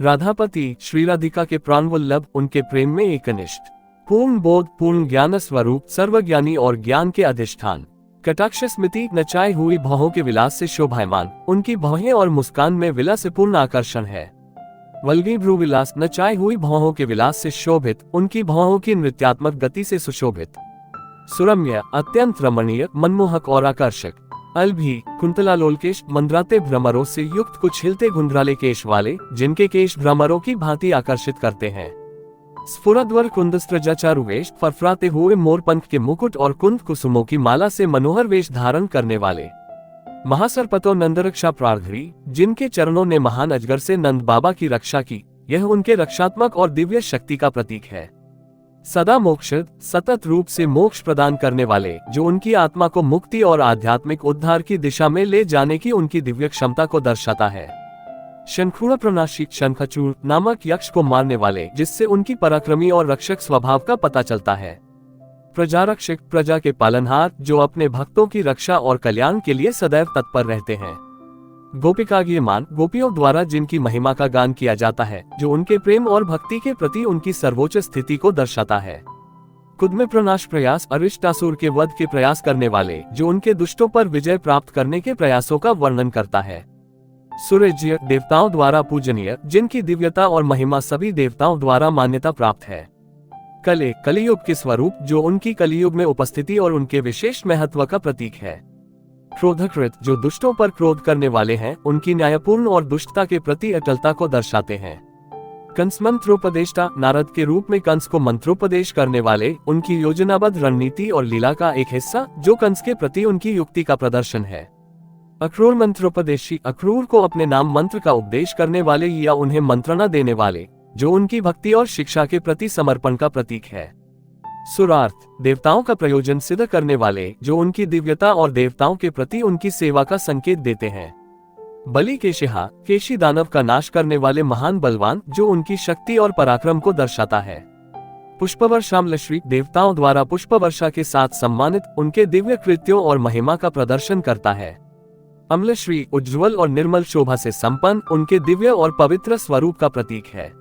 राधापति, श्री राधिका के प्राणवल्लभ, उनके प्रेम में एकनिष्ठ। पूर्ण बोध, पूर्ण ज्ञान स्वरूप, सर्वज्ञानी और ज्ञान के अधिष्ठान। कटाक्ष स्मृति, नचाई हुई भौहों के विलास से शोभायमान, उनकी भौहें और मुस्कान में विलासपूर्ण आकर्षण है। वल्गी भ्रूविलास, नचाई हुई भौहों के विलास से शोभित, उनकी भौहों की नृत्यात्मक गति से सुशोभित। सुरम्य, अत्यंत रमणीय, मनमोहक और आकर्षक। अलभी, कुंतलालोलकेश, मंद्राते भ्रमरों से युक्त, कुछ हिलते घुंघराले केश वाले, जिनके केश भ्रमरों की भांति आकर्षित करते हैं। स्फुरद्वर कुंदस्त्रजा, चारुवेश, फरफराते हुए मोरपंख के मुकुट और कुंद कुसुमों की माला से मनोहर वेश धारण करने वाले। महासर्पतो नंदरक्षा प्रार्घरी, जिनके चरणों ने महान अजगर से नंद बाबा की रक्षा की, यह उनके रक्षात्मक और दिव्य शक्ति का प्रतीक है। सदा मोक्षद, सतत रूप से मोक्ष प्रदान करने वाले, जो उनकी आत्मा को मुक्ति और आध्यात्मिक उद्धार की दिशा में ले जाने की उनकी दिव्य क्षमता को दर्शाता है। शंखूण प्रणाशी, शंखचूड़ नामक यक्ष को मारने वाले, जिससे उनकी पराक्रमी और रक्षक स्वभाव का पता चलता है। प्रजारक्षक, प्रजा के पालनहार, जो अपने भक्तों की रक्षा और कल्याण के लिए सदैव तत्पर रहते हैं। गोपिकागीयमान, गोपियों द्वारा जिनकी महिमा का गान किया जाता है, जो उनके प्रेम और भक्ति के प्रति उनकी सर्वोच्च स्थिति को दर्शाता है। कुद्म प्रनाश प्रयास, अरिष्टासुर के वध के प्रयास करने वाले, जो उनके दुष्टों पर विजय प्राप्त करने के प्रयासों का वर्णन करता है। सूर्यज्य, देवताओं द्वारा पूजनीय, जिनकी दिव्यता और महिमा सभी देवताओं द्वारा मान्यता प्राप्त है। कले, कलियुग के स्वरूप, जो उनकी कलियुग में उपस्थिति और उनके विशेष महत्व का प्रतीक है। क्रोधकृत, जो दुष्टों पर क्रोध करने वाले हैं, उनकी न्यायपूर्ण और दुष्टता के प्रति अटलता को दर्शाते हैं। कंस मंत्रोपदेष्टा, नारद के रूप में कंस को मंत्रोपदेश करने वाले, उनकी योजनाबद्ध रणनीति और लीला का एक हिस्सा, जो कंस के प्रति उनकी युक्ति का प्रदर्शन है। अक्रूर मंत्रोपदेशी, अक्रूर को अपने नाम मंत्र का उपदेश करने वाले या उन्हें मंत्रणा देने वाले, जो उनकी भक्ति और शिक्षा के प्रति समर्पण का प्रतीक है। सुरार्थ, देवताओं का प्रयोजन सिद्ध करने वाले, जो उनकी दिव्यता और देवताओं के प्रति उनकी सेवा का संकेत देते हैं। बलि केशिहा, केशी दानव का नाश करने वाले महान बलवान, जो उनकी शक्ति और पराक्रम को दर्शाता है। पुष्पवर्षामलश्री, देवताओं द्वारा पुष्पवर्षा के साथ सम्मानित, उनके दिव्य कृत्यों और महिमा का प्रदर्शन करता है। अम्लश्री, उज्ज्वल और निर्मल शोभा से संपन्न, उनके दिव्य और पवित्र स्वरूप का प्रतीक है।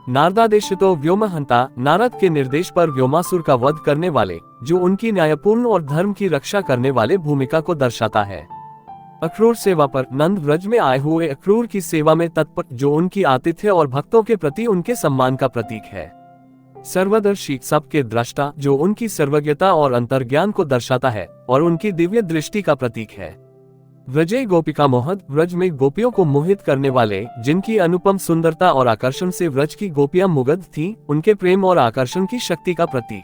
नारदादेशितो व्योमहंता, नारद के निर्देश पर व्योमासुर का वध करने वाले, जो उनकी न्यायपूर्ण और धर्म की रक्षा करने वाले भूमिका को दर्शाता है। अक्रूर सेवा पर, नंद व्रज में आए हुए अक्रूर की सेवा में तत्पर, जो उनकी आतिथ्य और भक्तों के प्रति उनके सम्मान का प्रतीक है। सर्वदर्शी, सबके दृष्टा, जो उनकी सर्वज्ञता और अंतर्ज्ञान को दर्शाता है और उनकी दिव्य दृष्टि का प्रतीक है। व्रजे गोपिका मोहद, व्रज में गोपियों को मोहित करने वाले, जिनकी अनुपम सुंदरता और आकर्षण से व्रज की गोपियां मुग्ध थीं, उनके प्रेम और आकर्षण की शक्ति का प्रतीक।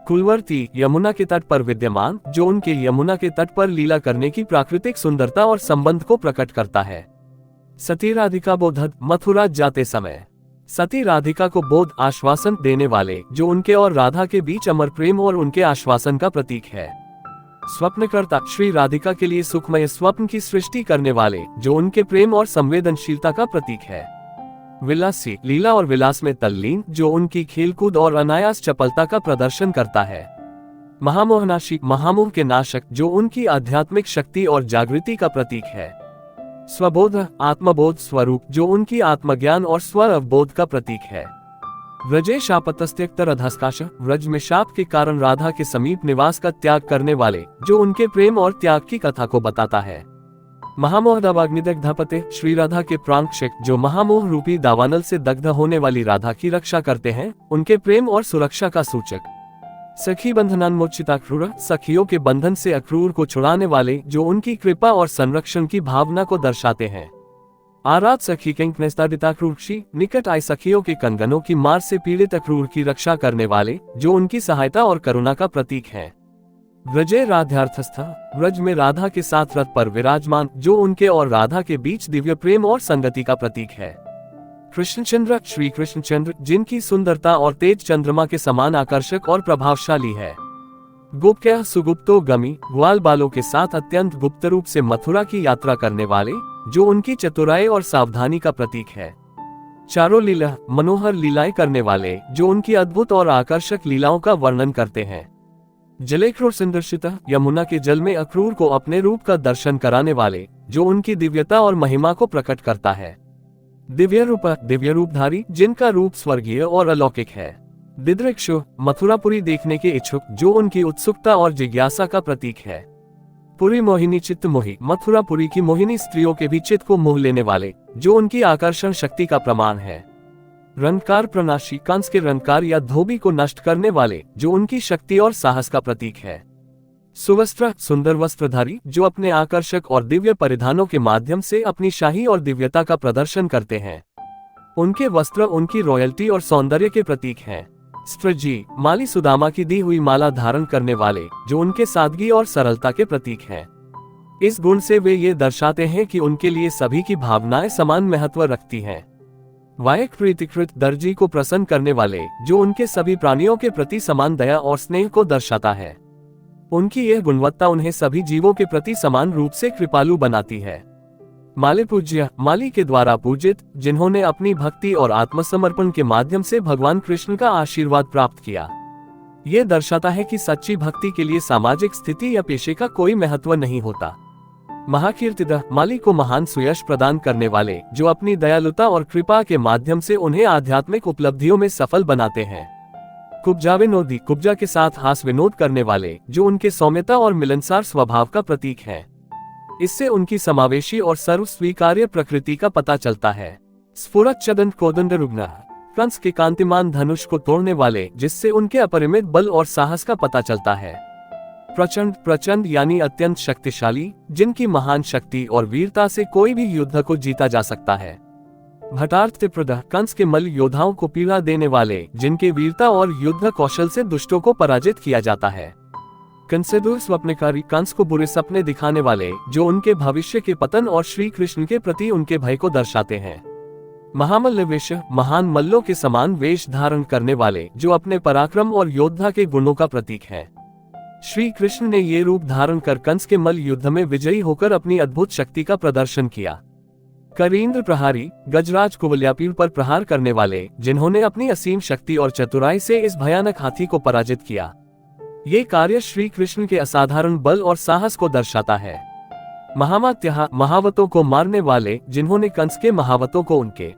कुलवर्ती, यमुना के तट पर विद्यमान, जो उनके यमुना के तट पर लीला करने की प्राकृतिक सुंदरता और संबंध को प्रकट करता है। सती राधिका बोधद, मथुरा जाते समय। सती राधिका को बोध आश्वासन देने वाले, जो उनके और राधा के बीच अमर प्रेम और उनके आश्वासन का प्रतीक है। स्वप्नकर्ता श्री राधिका के लिए सुखमय स्वप्न की सृष्टि करने वाले, जो उनके प्रेम और संवेदनशीलता का प्रतीक है। विलासी लीला और विलास में तल्लीन, जो उनकी खेलकूद और अनायास चपलता का प्रदर्शन करता है। महामोहनाशी महामोह के नाशक, जो उनकी आध्यात्मिक शक्ति और जागृति का प्रतीक है। स्वबोध आत्मबोध स्वरूप, जो उनकी आत्मज्ञान और स्व अवबोध का प्रतीक है। व्रजे शापतस्त्यक्तर अधस्काश, व्रज में शाप के कारण राधा के समीप निवास का त्याग करने वाले, जो उनके प्रेम और त्याग की कथा को बताता है। महामोहदावाग्निदग्धपते, श्री राधा के प्राणक्षक, जो महामोह रूपी दावानल से दग्ध होने वाली राधा की रक्षा करते हैं, उनके प्रेम और सुरक्षा का सूचक। सखी बंधनान्मोचिता क्रूर, सखियों के बंधन से अक्रूर को छुड़ाने वाले, जो उनकी कृपा और संरक्षण की भावना को दर्शाते हैं। आराध सखी किंकनेस्तादिता क्रूरक्षी, निकट आए सखियों के कंगनों की मार से पीड़ित अक्रूर की रक्षा करने वाले, जो उनकी सहायता और करुणा का प्रतीक है। व्रजे राध्यार्थस्थ, व्रज में राधा के साथ रथ पर विराजमान, जो उनके और राधा के बीच दिव्य प्रेम और संगति का प्रतीक है। कृष्णचंद्र श्री कृष्णचंद्र, जिनकी सुंदरता और तेज चंद्रमा के समान आकर्षक और प्रभावशाली है। गुप्त्य सुगुप्तो गमी, ग्वाल बालों के साथ अत्यंत गुप्त रूप से मथुरा की यात्रा करने वाले, जो उनकी चतुराई और सावधानी का प्रतीक है। चारों लीला मनोहर लीलाएं करने वाले, जो उनकी अद्भुत और आकर्षक लीलाओं का वर्णन करते हैं। जलेक्रोर संदर्शिता, यमुना के जल में अक्रूर को अपने रूप का दर्शन कराने वाले, जो उनकी दिव्यता और महिमा को प्रकट करता है। दिव्य रूपधारी, जिनका रूप स्वर्गीय और अलौकिक है। दिदृक्षु, मथुरापुरी देखने के इच्छुक, जो उनकी उत्सुकता और जिज्ञासा का प्रतीक है। पुरी मोहिनी चित्त मोही, मथुरापुरी की मोहिनी स्त्रियों के भी चित्त को मोह लेने वाले, जो उनकी आकर्षण शक्ति का प्रमाण है। रंगकार प्रनाशी, कंस के रंगकार या धोबी को नष्ट करने वाले, जो उनकी शक्ति और साहस का प्रतीक है। सुवस्त्र सुंदर वस्त्रधारी, जो अपने आकर्षक और दिव्य परिधानों के माध्यम से अपनी शाही और दिव्यता का प्रदर्शन करते हैं। उनके वस्त्र उनकी रॉयल्टी और सौंदर्य के प्रतीक हैं। स्त्रजी, माली सुदामा की दी हुई माला धारण करने वाले, जो उनके सादगी और सरलता के प्रतीक हैं। इस गुण से वे ये दर्शाते हैं कि उनके लिए सभी की भावनाएं समान महत्व रखती हैं। वायक प्रीतिकृत, दर्जी को प्रसन्न करने वाले, जो उनके सभी प्राणियों के प्रति समान दया और स्नेह को दर्शाता है। उनकी यह गुणवत्ता उन्हें सभी जीवों के प्रति समान रूप से कृपालु बनाती है। माली पूज्य, माली के द्वारा पूजित, जिन्होंने अपनी भक्ति और आत्मसमर्पण के माध्यम से भगवान कृष्ण का आशीर्वाद प्राप्त किया। ये दर्शाता है कि सच्ची भक्ति के लिए सामाजिक स्थिति या पेशे का कोई महत्व नहीं होता। महाकीर्तिदा, माली को महान सुयश प्रदान करने वाले, जो अपनी दयालुता और कृपा के माध्यम से उन्हें आध्यात्मिक उपलब्धियों में सफल बनाते हैं। कुब्जा विनोदी, कुब्जा के साथ हास विनोद करने वाले, जो उनके सौम्यता और मिलनसार स्वभाव का प्रतीक है। इससे उनकी समावेशी और सर्व स्वीकार्य प्रकृति का पता चलता है। स्फुरत चदन कोदंड रुग्ण, कंस के कांतिमान धनुष को तोड़ने वाले, जिससे उनके अपरिमित बल और साहस का पता चलता है। प्रचंड, प्रचंड यानी अत्यंत शक्तिशाली, जिनकी महान शक्ति और वीरता से कोई भी युद्ध को जीता जा सकता है। भटार्थ प्रदा, कंस के मल्ल योद्धाओं को पीड़ा देने वाले, जिनके वीरता और युद्ध कौशल से दुष्टों को पराजित किया जाता है। कंसेदुर स्वप्नकारी, कंस को बुरे सपने दिखाने वाले, जो उनके भविष्य के पतन और श्री कृष्ण के प्रति उनके भय को दर्शाते हैं। महामल्ल वेश, महान मल्लों के समान वेश धारण करने वाले, जो अपने पराक्रम और योद्धा के गुणों का प्रतीक है। श्री कृष्ण ने ये रूप धारण कर कंस के मल्ल युद्ध में विजयी होकर अपनी अद्भुत शक्ति का प्रदर्शन किया। करींद्र प्रहारी, गजराज कुवलयापीड़ पर प्रहार करने वाले, जिन्होंने अपनी असीम शक्ति और चतुराई से इस भयानक हाथी को पराजित किया। ये कार्य श्री कृष्ण के असाधारण बल और साहस को दर्शाता है। महामात्या, महावतों को मारने वाले, जिन्होंने कंस के महावतों को उनके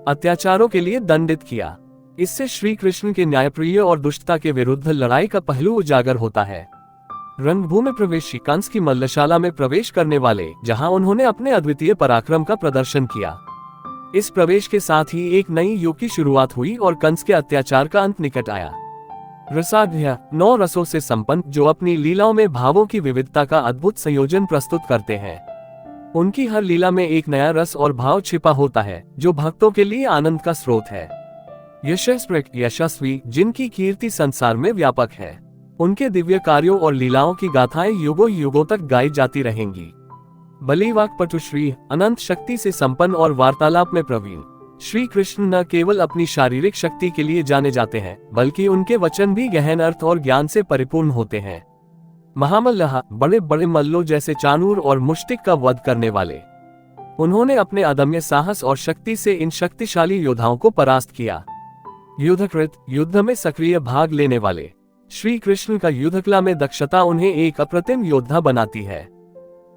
अत्याचारों के लिए दंडित किया। इससे श्री कृष्ण के न्यायप्रिय और दुष्टता के विरुद्ध लड़ाई का पहलू उजागर होता है। रणभूमि प्रवेशी, कंस की मल्लशाला में प्रवेश करने वाले, जहां उन्होंने अपने अद्वितीय पराक्रम का प्रदर्शन किया। इस प्रवेश के साथ ही एक नई युग की शुरुआत हुई और कंस के अत्याचार का अंत निकट आया। रसाढ्य, 9 रसों से संपन्न, जो अपनी लीलाओं में भावों की विविधता का अद्भुत संयोजन प्रस्तुत करते हैं। उनकी हर लीला में एक नया रस और भाव छिपा होता है, जो भक्तों के लिए आनंद का स्रोत है। यशस्वी, जिनकी कीर्ति संसार में व्यापक है। उनके दिव्य कार्यों और लीलाओं की गाथाएं युगों युगों तक गाई जाती रहेंगी। बलिवाक्पटुश्री, अनंत शक्ति से संपन्न और वार्तालाप में प्रवीण। श्री कृष्ण न केवल अपनी शारीरिक शक्ति के लिए जाने जाते हैं, बल्कि उनके वचन भी गहन अर्थ और ज्ञान से परिपूर्ण होते हैं। महामल्लह, बड़े बड़े मल्लों जैसे चाणूर और मुष्टिक का वध करने वाले। उन्होंने अपने अदम्य साहस और शक्ति से इन शक्तिशाली योद्धाओं को परास्त किया। युद्धकृत, युद्ध में सक्रिय भाग लेने वाले। श्री कृष्ण का युद्धकला में दक्षता उन्हें एक अप्रतिम योद्धा बनाती है।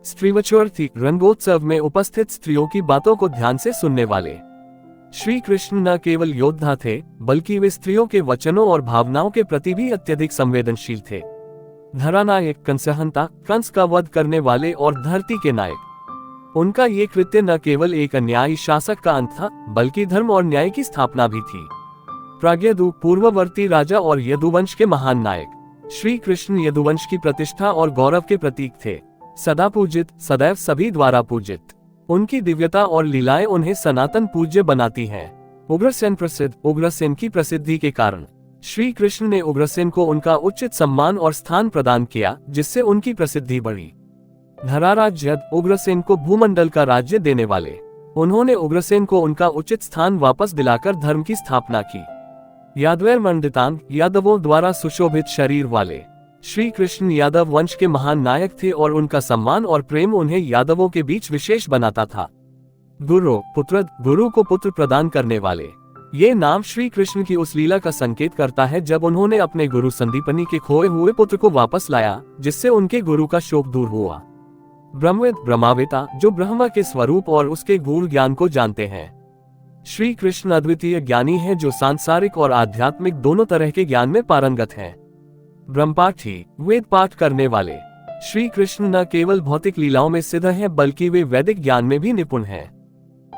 स्त्रीवचोर्थी, रंगोत्सव में उपस्थित स्त्रियों की बातों को ध्यान से सुनने वाले। श्री कृष्ण न केवल योद्धा थे, बल्कि वे स्त्रियों के वचनों और भावनाओं के प्रति भी अत्यधिक संवेदनशील थे। धरानायक, कंसहंता, कंस का वध करने वाले और धरती के नायक। उनका ये कृत्य न केवल एक अन्यायी शासक का अंत था, बल्कि धर्म और न्याय की स्थापना भी थी। प्राग्यदु, पूर्ववर्ती राजा और यदुवंश के महान नायक। श्री कृष्ण यदुवंश की प्रतिष्ठा और गौरव के प्रतीक थे। सदा पूजित, सदैव सभी द्वारा पूजित। उनकी दिव्यता और लीलाएं उन्हें सनातन पूज्य बनाती हैं। उग्रसेन प्रसिद्ध, उग्रसेन की प्रसिद्धि के कारण श्री कृष्ण ने उग्रसेन को उनका उचित सम्मान और स्थान प्रदान किया, जिससे उनकी प्रसिद्धि बढ़ी। धराराज्य, उग्रसेन को भूमंडल का राज्य देने वाले। उन्होंने उग्रसेन को उनका उचित स्थान वापस दिलाकर धर्म की स्थापना की। यादवेर मंडितांग, यादवों द्वारा सुशोभित शरीर वाले। श्री कृष्ण यादव वंश के महान नायक थे और उनका सम्मान और प्रेम उन्हें यादवों के बीच विशेष बनाता था। गुरु, पुत्र, गुरु को पुत्र प्रदान करने वाले। ये नाम श्री कृष्ण की उस लीला का संकेत करता है जब उन्होंने अपने गुरु संदीपनी के खोए हुए पुत्र को वापस लाया, जिससे उनके गुरु का शोक दूर हुआ। ब्रह्मवेद, ब्रह्मावेता, जो ब्रह्मा के स्वरूप और उसके गूढ़ ज्ञान को जानते हैं। श्री कृष्ण अद्वितीय ज्ञानी है, जो सांसारिक और आध्यात्मिक दोनों तरह के ज्ञान में पारंगत हैं। ब्रह्मपाठी, वेद पाठ करने वाले। श्री कृष्ण न केवल भौतिक लीलाओं में सिद्ध हैं, बल्कि वे वैदिक ज्ञान में भी निपुण हैं।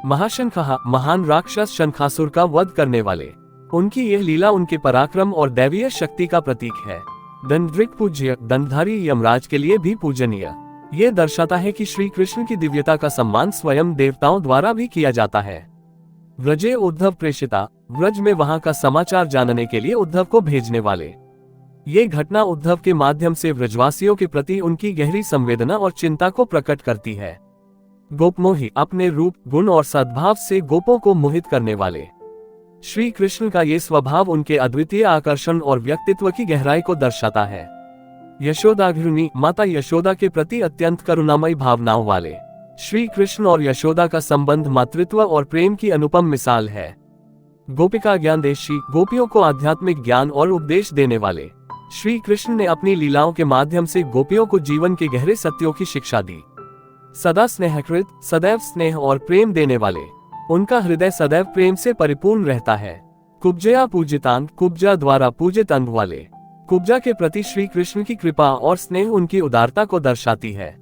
महाशंखः, महान राक्षस शंखासुर का वध करने वाले। उनकी यह लीला उनके पराक्रम और दैवीय शक्ति का प्रतीक है। दंड्रिक पूज्य, दंडधारी यमराज के लिए भी पूजनीय। यह दर्शाता है कि श्री कृष्ण की दिव्यता का सम्मान स्वयं देवताओं द्वारा भी किया जाता है। व्रजे उद्धव प्रेषिता, व्रज में वहां का समाचार जानने के लिए उद्धव को भेजने वाले। ये घटना उद्धव के माध्यम से व्रजवासियों के प्रति उनकी गहरी संवेदना और चिंता को प्रकट करती है। गोपमोही, अपने रूप, गुण और सद्भाव से गोपों को मोहित करने वाले। श्री कृष्ण का ये स्वभाव उनके अद्वितीय आकर्षण और व्यक्तित्व की गहराई को दर्शाता है। यशोदागृहिणी, माता यशोदा के प्रति अत्यंत करुणामयी भावनाओं वाले। श्री कृष्ण और यशोदा का संबंध मातृत्व और प्रेम की अनुपम मिसाल है। गोपिका ज्ञानदेशी, गोपियों को आध्यात्मिक ज्ञान और उपदेश देने वाले। श्री कृष्ण ने अपनी लीलाओं के माध्यम से गोपियों को जीवन के गहरे सत्यों की शिक्षा दी। सदा स्नेहकृत, सदैव स्नेह और प्रेम देने वाले। उनका हृदय सदैव प्रेम से परिपूर्ण रहता है। कुब्जया पूजितांग, कुब्जा द्वारा पूजित अंग वाले। कुब्जा के प्रति श्री कृष्ण की कृपा और स्नेह उनकी उदारता को दर्शाती है।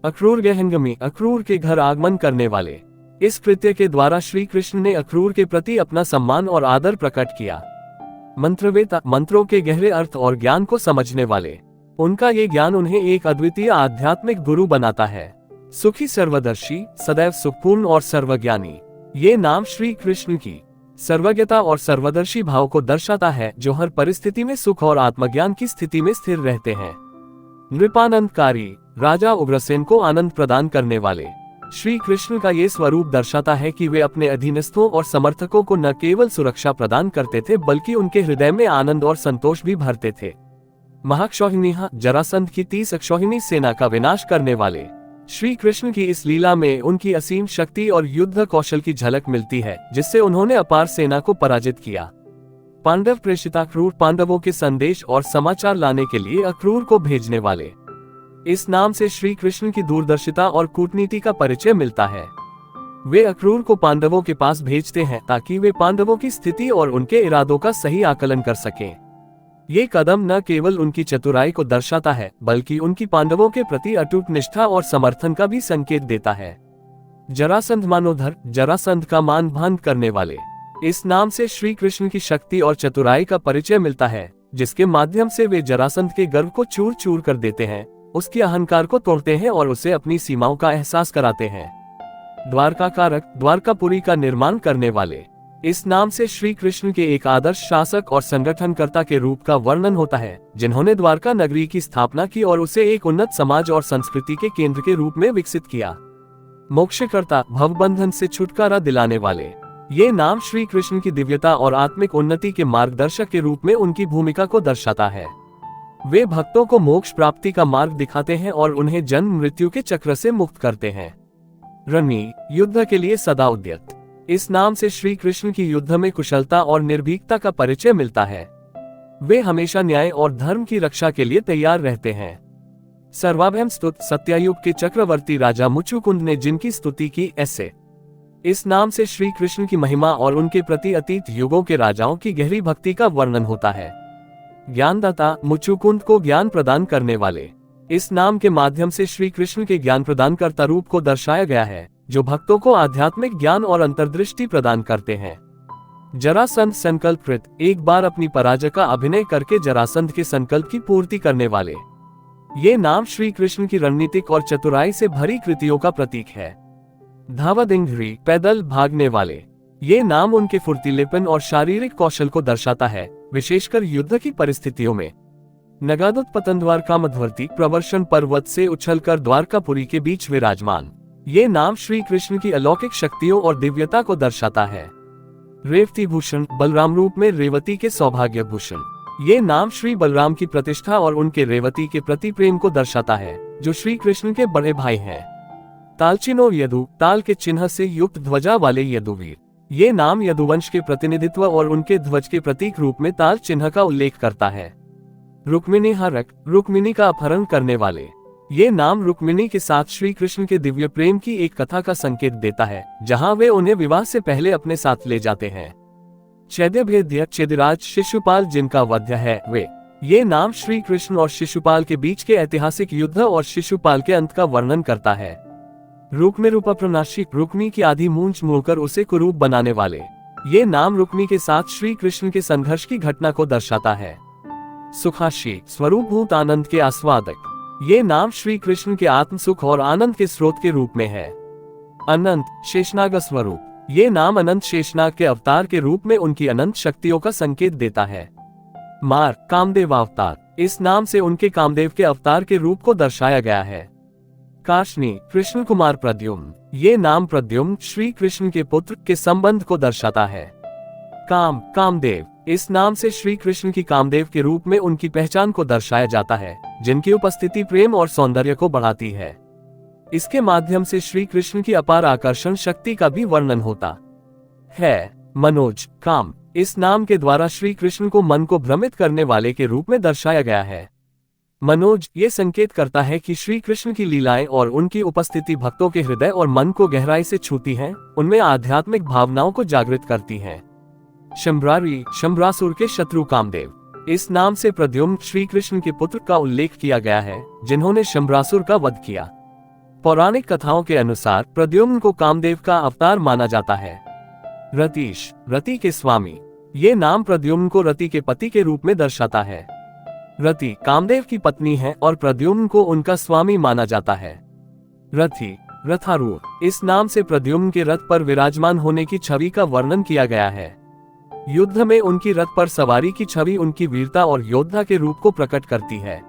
अक्रूर गहनगमी, अक्रूर के घर आगमन करने वाले। इस कृत्य के द्वारा श्री कृष्ण ने अक्रूर के प्रति अपना सम्मान और आदर प्रकट किया। मंत्रवेता, मंत्रों के गहरे अर्थ और ज्ञान को समझने वाले। उनका ये ज्ञान उन्हें एक अद्वितीय आध्यात्मिक गुरु बनाता है। सुखी, सर्वदर्शी, सदैव सुखपूर्ण और सर्वज्ञानी। ये नाम श्री कृष्ण की सर्वज्ञता और सर्वदर्शी भाव को दर्शाता है, जो हर परिस्थिति में सुख और आत्मज्ञान की स्थिति में स्थिर रहते हैं। नृपानंदकारी, राजा उग्रसेन को आनंद प्रदान करने वाले। श्री कृष्ण का ये स्वरूप दर्शाता है कि वे अपने अधीनस्थों और समर्थकों को न केवल सुरक्षा प्रदान करते थे, बल्कि उनके हृदय में आनंद और संतोष भी भरते थे। महाक्षौहिणी, जरासंध की 30 अक्षौहिणी सेना का विनाश करने वाले। श्री कृष्ण की इस लीला में उनकी असीम शक्ति और युद्ध कौशल की झलक मिलती है, जिससे उन्होंने अपार सेना को पराजित किया। पांडव प्रेषिता, अक्रूर पांडवों के संदेश और समाचार लाने के लिए अक्रूर को भेजने वाले। इस नाम से श्री कृष्ण की दूरदर्शिता और कूटनीति का परिचय मिलता है। वे अक्रूर को पांडवों के पास भेजते हैं ताकि वे पांडवों की स्थिति और उनके इरादों का सही आकलन कर सकें। ये कदम न केवल उनकी चतुराई को दर्शाता है, बल्कि उनकी पांडवों के प्रति अटूट निष्ठा और समर्थन का भी संकेत देता है। जरासंध मानोधर, जरासंध का मान भंग करने वाले। इस नाम से श्री कृष्ण की शक्ति और चतुराई का परिचय मिलता है, जिसके माध्यम से वे जरासंध के गर्व को चूर चूर कर देते हैं, उसके अहंकार को तोड़ते हैं और उसे अपनी सीमाओं का एहसास कराते हैं। द्वारका कारक, द्वारकापुरी का निर्माण करने वाले। इस नाम से श्री कृष्ण के एक आदर्श शासक और संगठनकर्ता के रूप का वर्णन होता है, जिन्होंने द्वारका नगरी की स्थापना की और उसे एक उन्नत समाज और संस्कृति के केंद्र के रूप में विकसित किया। मोक्षकर्ता, भवबंधन से छुटकारा दिलाने वाले। ये नाम श्री कृष्ण की दिव्यता और आत्मिक उन्नति के मार्गदर्शक के रूप में उनकी भूमिका को दर्शाता है। वे भक्तों को मोक्ष प्राप्ति का मार्ग दिखाते हैं और उन्हें जन्म मृत्यु के चक्र से मुक्त करते हैं। रणनी, युद्ध के लिए सदा उद्यत। इस नाम से श्री कृष्ण की युद्ध में कुशलता और निर्भीकता का परिचय मिलता है। वे हमेशा न्याय और धर्म की रक्षा के लिए तैयार रहते हैं। सर्वाभयम स्तुत, सत्यायुग के चक्रवर्ती राजा मुचुकुंद ने जिनकी स्तुति की, ऐसे इस नाम से श्री कृष्ण की महिमा और उनके प्रति अतीत युगों के राजाओं की गहरी भक्ति का वर्णन होता है। ज्ञानदाता, मुचुकुंद को ज्ञान प्रदान करने वाले। इस नाम के माध्यम से श्री कृष्ण के ज्ञान प्रदान करता रूप को दर्शाया गया है, जो भक्तों को आध्यात्मिक ज्ञान और अंतर्दृष्टि प्रदान करते हैं। जरासंध, संकल्पकृत, एक बार अपनी पराजय का अभिनय करके जरासंध के संकल्प की पूर्ति करने वाले। ये नाम श्री कृष्ण की रणनीतिक और चतुराई से भरी कृतियों का प्रतीक है। धावदिंघ्री, पैदल भागने वाले। ये नाम उनके फुर्तीलेपन और शारीरिक कौशल को दर्शाता है, विशेषकर युद्ध की परिस्थितियों में। नगादुत पतनद्वारका मध्यवर्ती, प्रवर्षण पर्वत से उछलकर द्वारकापुरी के बीच विराजमान। ये नाम श्री कृष्ण की अलौकिक शक्तियों और दिव्यता को दर्शाता है। रेवती भूषण, बलराम रूप में रेवती के सौभाग्य भूषण। ये नाम श्री बलराम की प्रतिष्ठा और उनके रेवती के प्रति प्रेम को दर्शाता है, जो श्री कृष्ण के बड़े भाई हैं। तालचिनो यदु, ताल के चिन्ह से युक्त ध्वजा वाले यदुवीर। ये नाम यदुवंश के प्रतिनिधित्व और उनके ध्वज के प्रतीक रूप में ताल चिन्ह का उल्लेख करता है। रुक्मिणी हारक, रुक्मिणी का अपहरण करने वाले। ये नाम रुक्मिणी के साथ श्री कृष्ण के दिव्य प्रेम की एक कथा का संकेत देता है, जहां वे उन्हें विवाह से पहले अपने साथ ले जाते हैं। चैद्यभेद्य, चेदिराज, शिशुपाल जिनका वध्य है वे। ये नाम श्री कृष्ण और शिशुपाल के बीच के ऐतिहासिक युद्ध और शिशुपाल के अंत का वर्णन करता है। रुक्मे रूपा प्रनाशी, रुक्मी की आधी मूंछ मोड़कर उसे कुरूप बनाने वाले। ये नाम रुक्मी के साथ श्री कृष्ण के संघर्ष की घटना को दर्शाता है। सुखाशी, स्वरूपभूत आनंद के आस्वादक। ये नाम श्री कृष्ण के आत्म सुख और आनंद के स्रोत के रूप में है। अनंत, शेषनाग स्वरूप। ये नाम अनंत शेषनाग के अवतार के रूप में उनकी अनंत शक्तियों का संकेत देता है। मार, कामदेव अवतार। इस नाम से उनके कामदेव के अवतार के रूप को दर्शाया गया है। काशनी, कृष्ण कुमार प्रद्युम्न। ये नाम प्रद्युम्न, श्री कृष्ण के पुत्र के संबंध को दर्शाता है। काम, कामदेव। इस नाम से श्री कृष्ण की कामदेव के रूप में उनकी पहचान को दर्शाया जाता है, जिनकी उपस्थिति प्रेम और सौंदर्य को बढ़ाती है। इसके माध्यम से श्री कृष्ण की अपार आकर्षण शक्ति का भी वर्णन होता है। मनोज, काम। इस नाम के द्वारा श्री कृष्ण को मन को भ्रमित करने वाले के रूप में दर्शाया गया है। मनोज ये संकेत करता है कि श्री कृष्ण की लीलाएं और उनकी उपस्थिति भक्तों के हृदय और मन को गहराई से छूती हैं, उनमें आध्यात्मिक भावनाओं को जागृत करती हैं। शंभरारी, शंभरासुर के शत्रु कामदेव। इस नाम से प्रद्युम्न, श्री कृष्ण के पुत्र का उल्लेख किया गया है, जिन्होंने शंभरासुर का वध किया। पौराणिक कथाओं के अनुसार प्रद्युम्न को कामदेव का अवतार माना जाता है। रतीश, रति के स्वामी। ये नाम प्रद्युम्न को रति के पति के रूप में दर्शाता है। रति कामदेव की पत्नी है और प्रद्युम्न को उनका स्वामी माना जाता है। रथी, रथारूढ़। इस नाम से प्रद्युम्न के रथ पर विराजमान होने की छवि का वर्णन किया गया है। युद्ध में उनकी रथ पर सवारी की छवि उनकी वीरता और योद्धा के रूप को प्रकट करती है।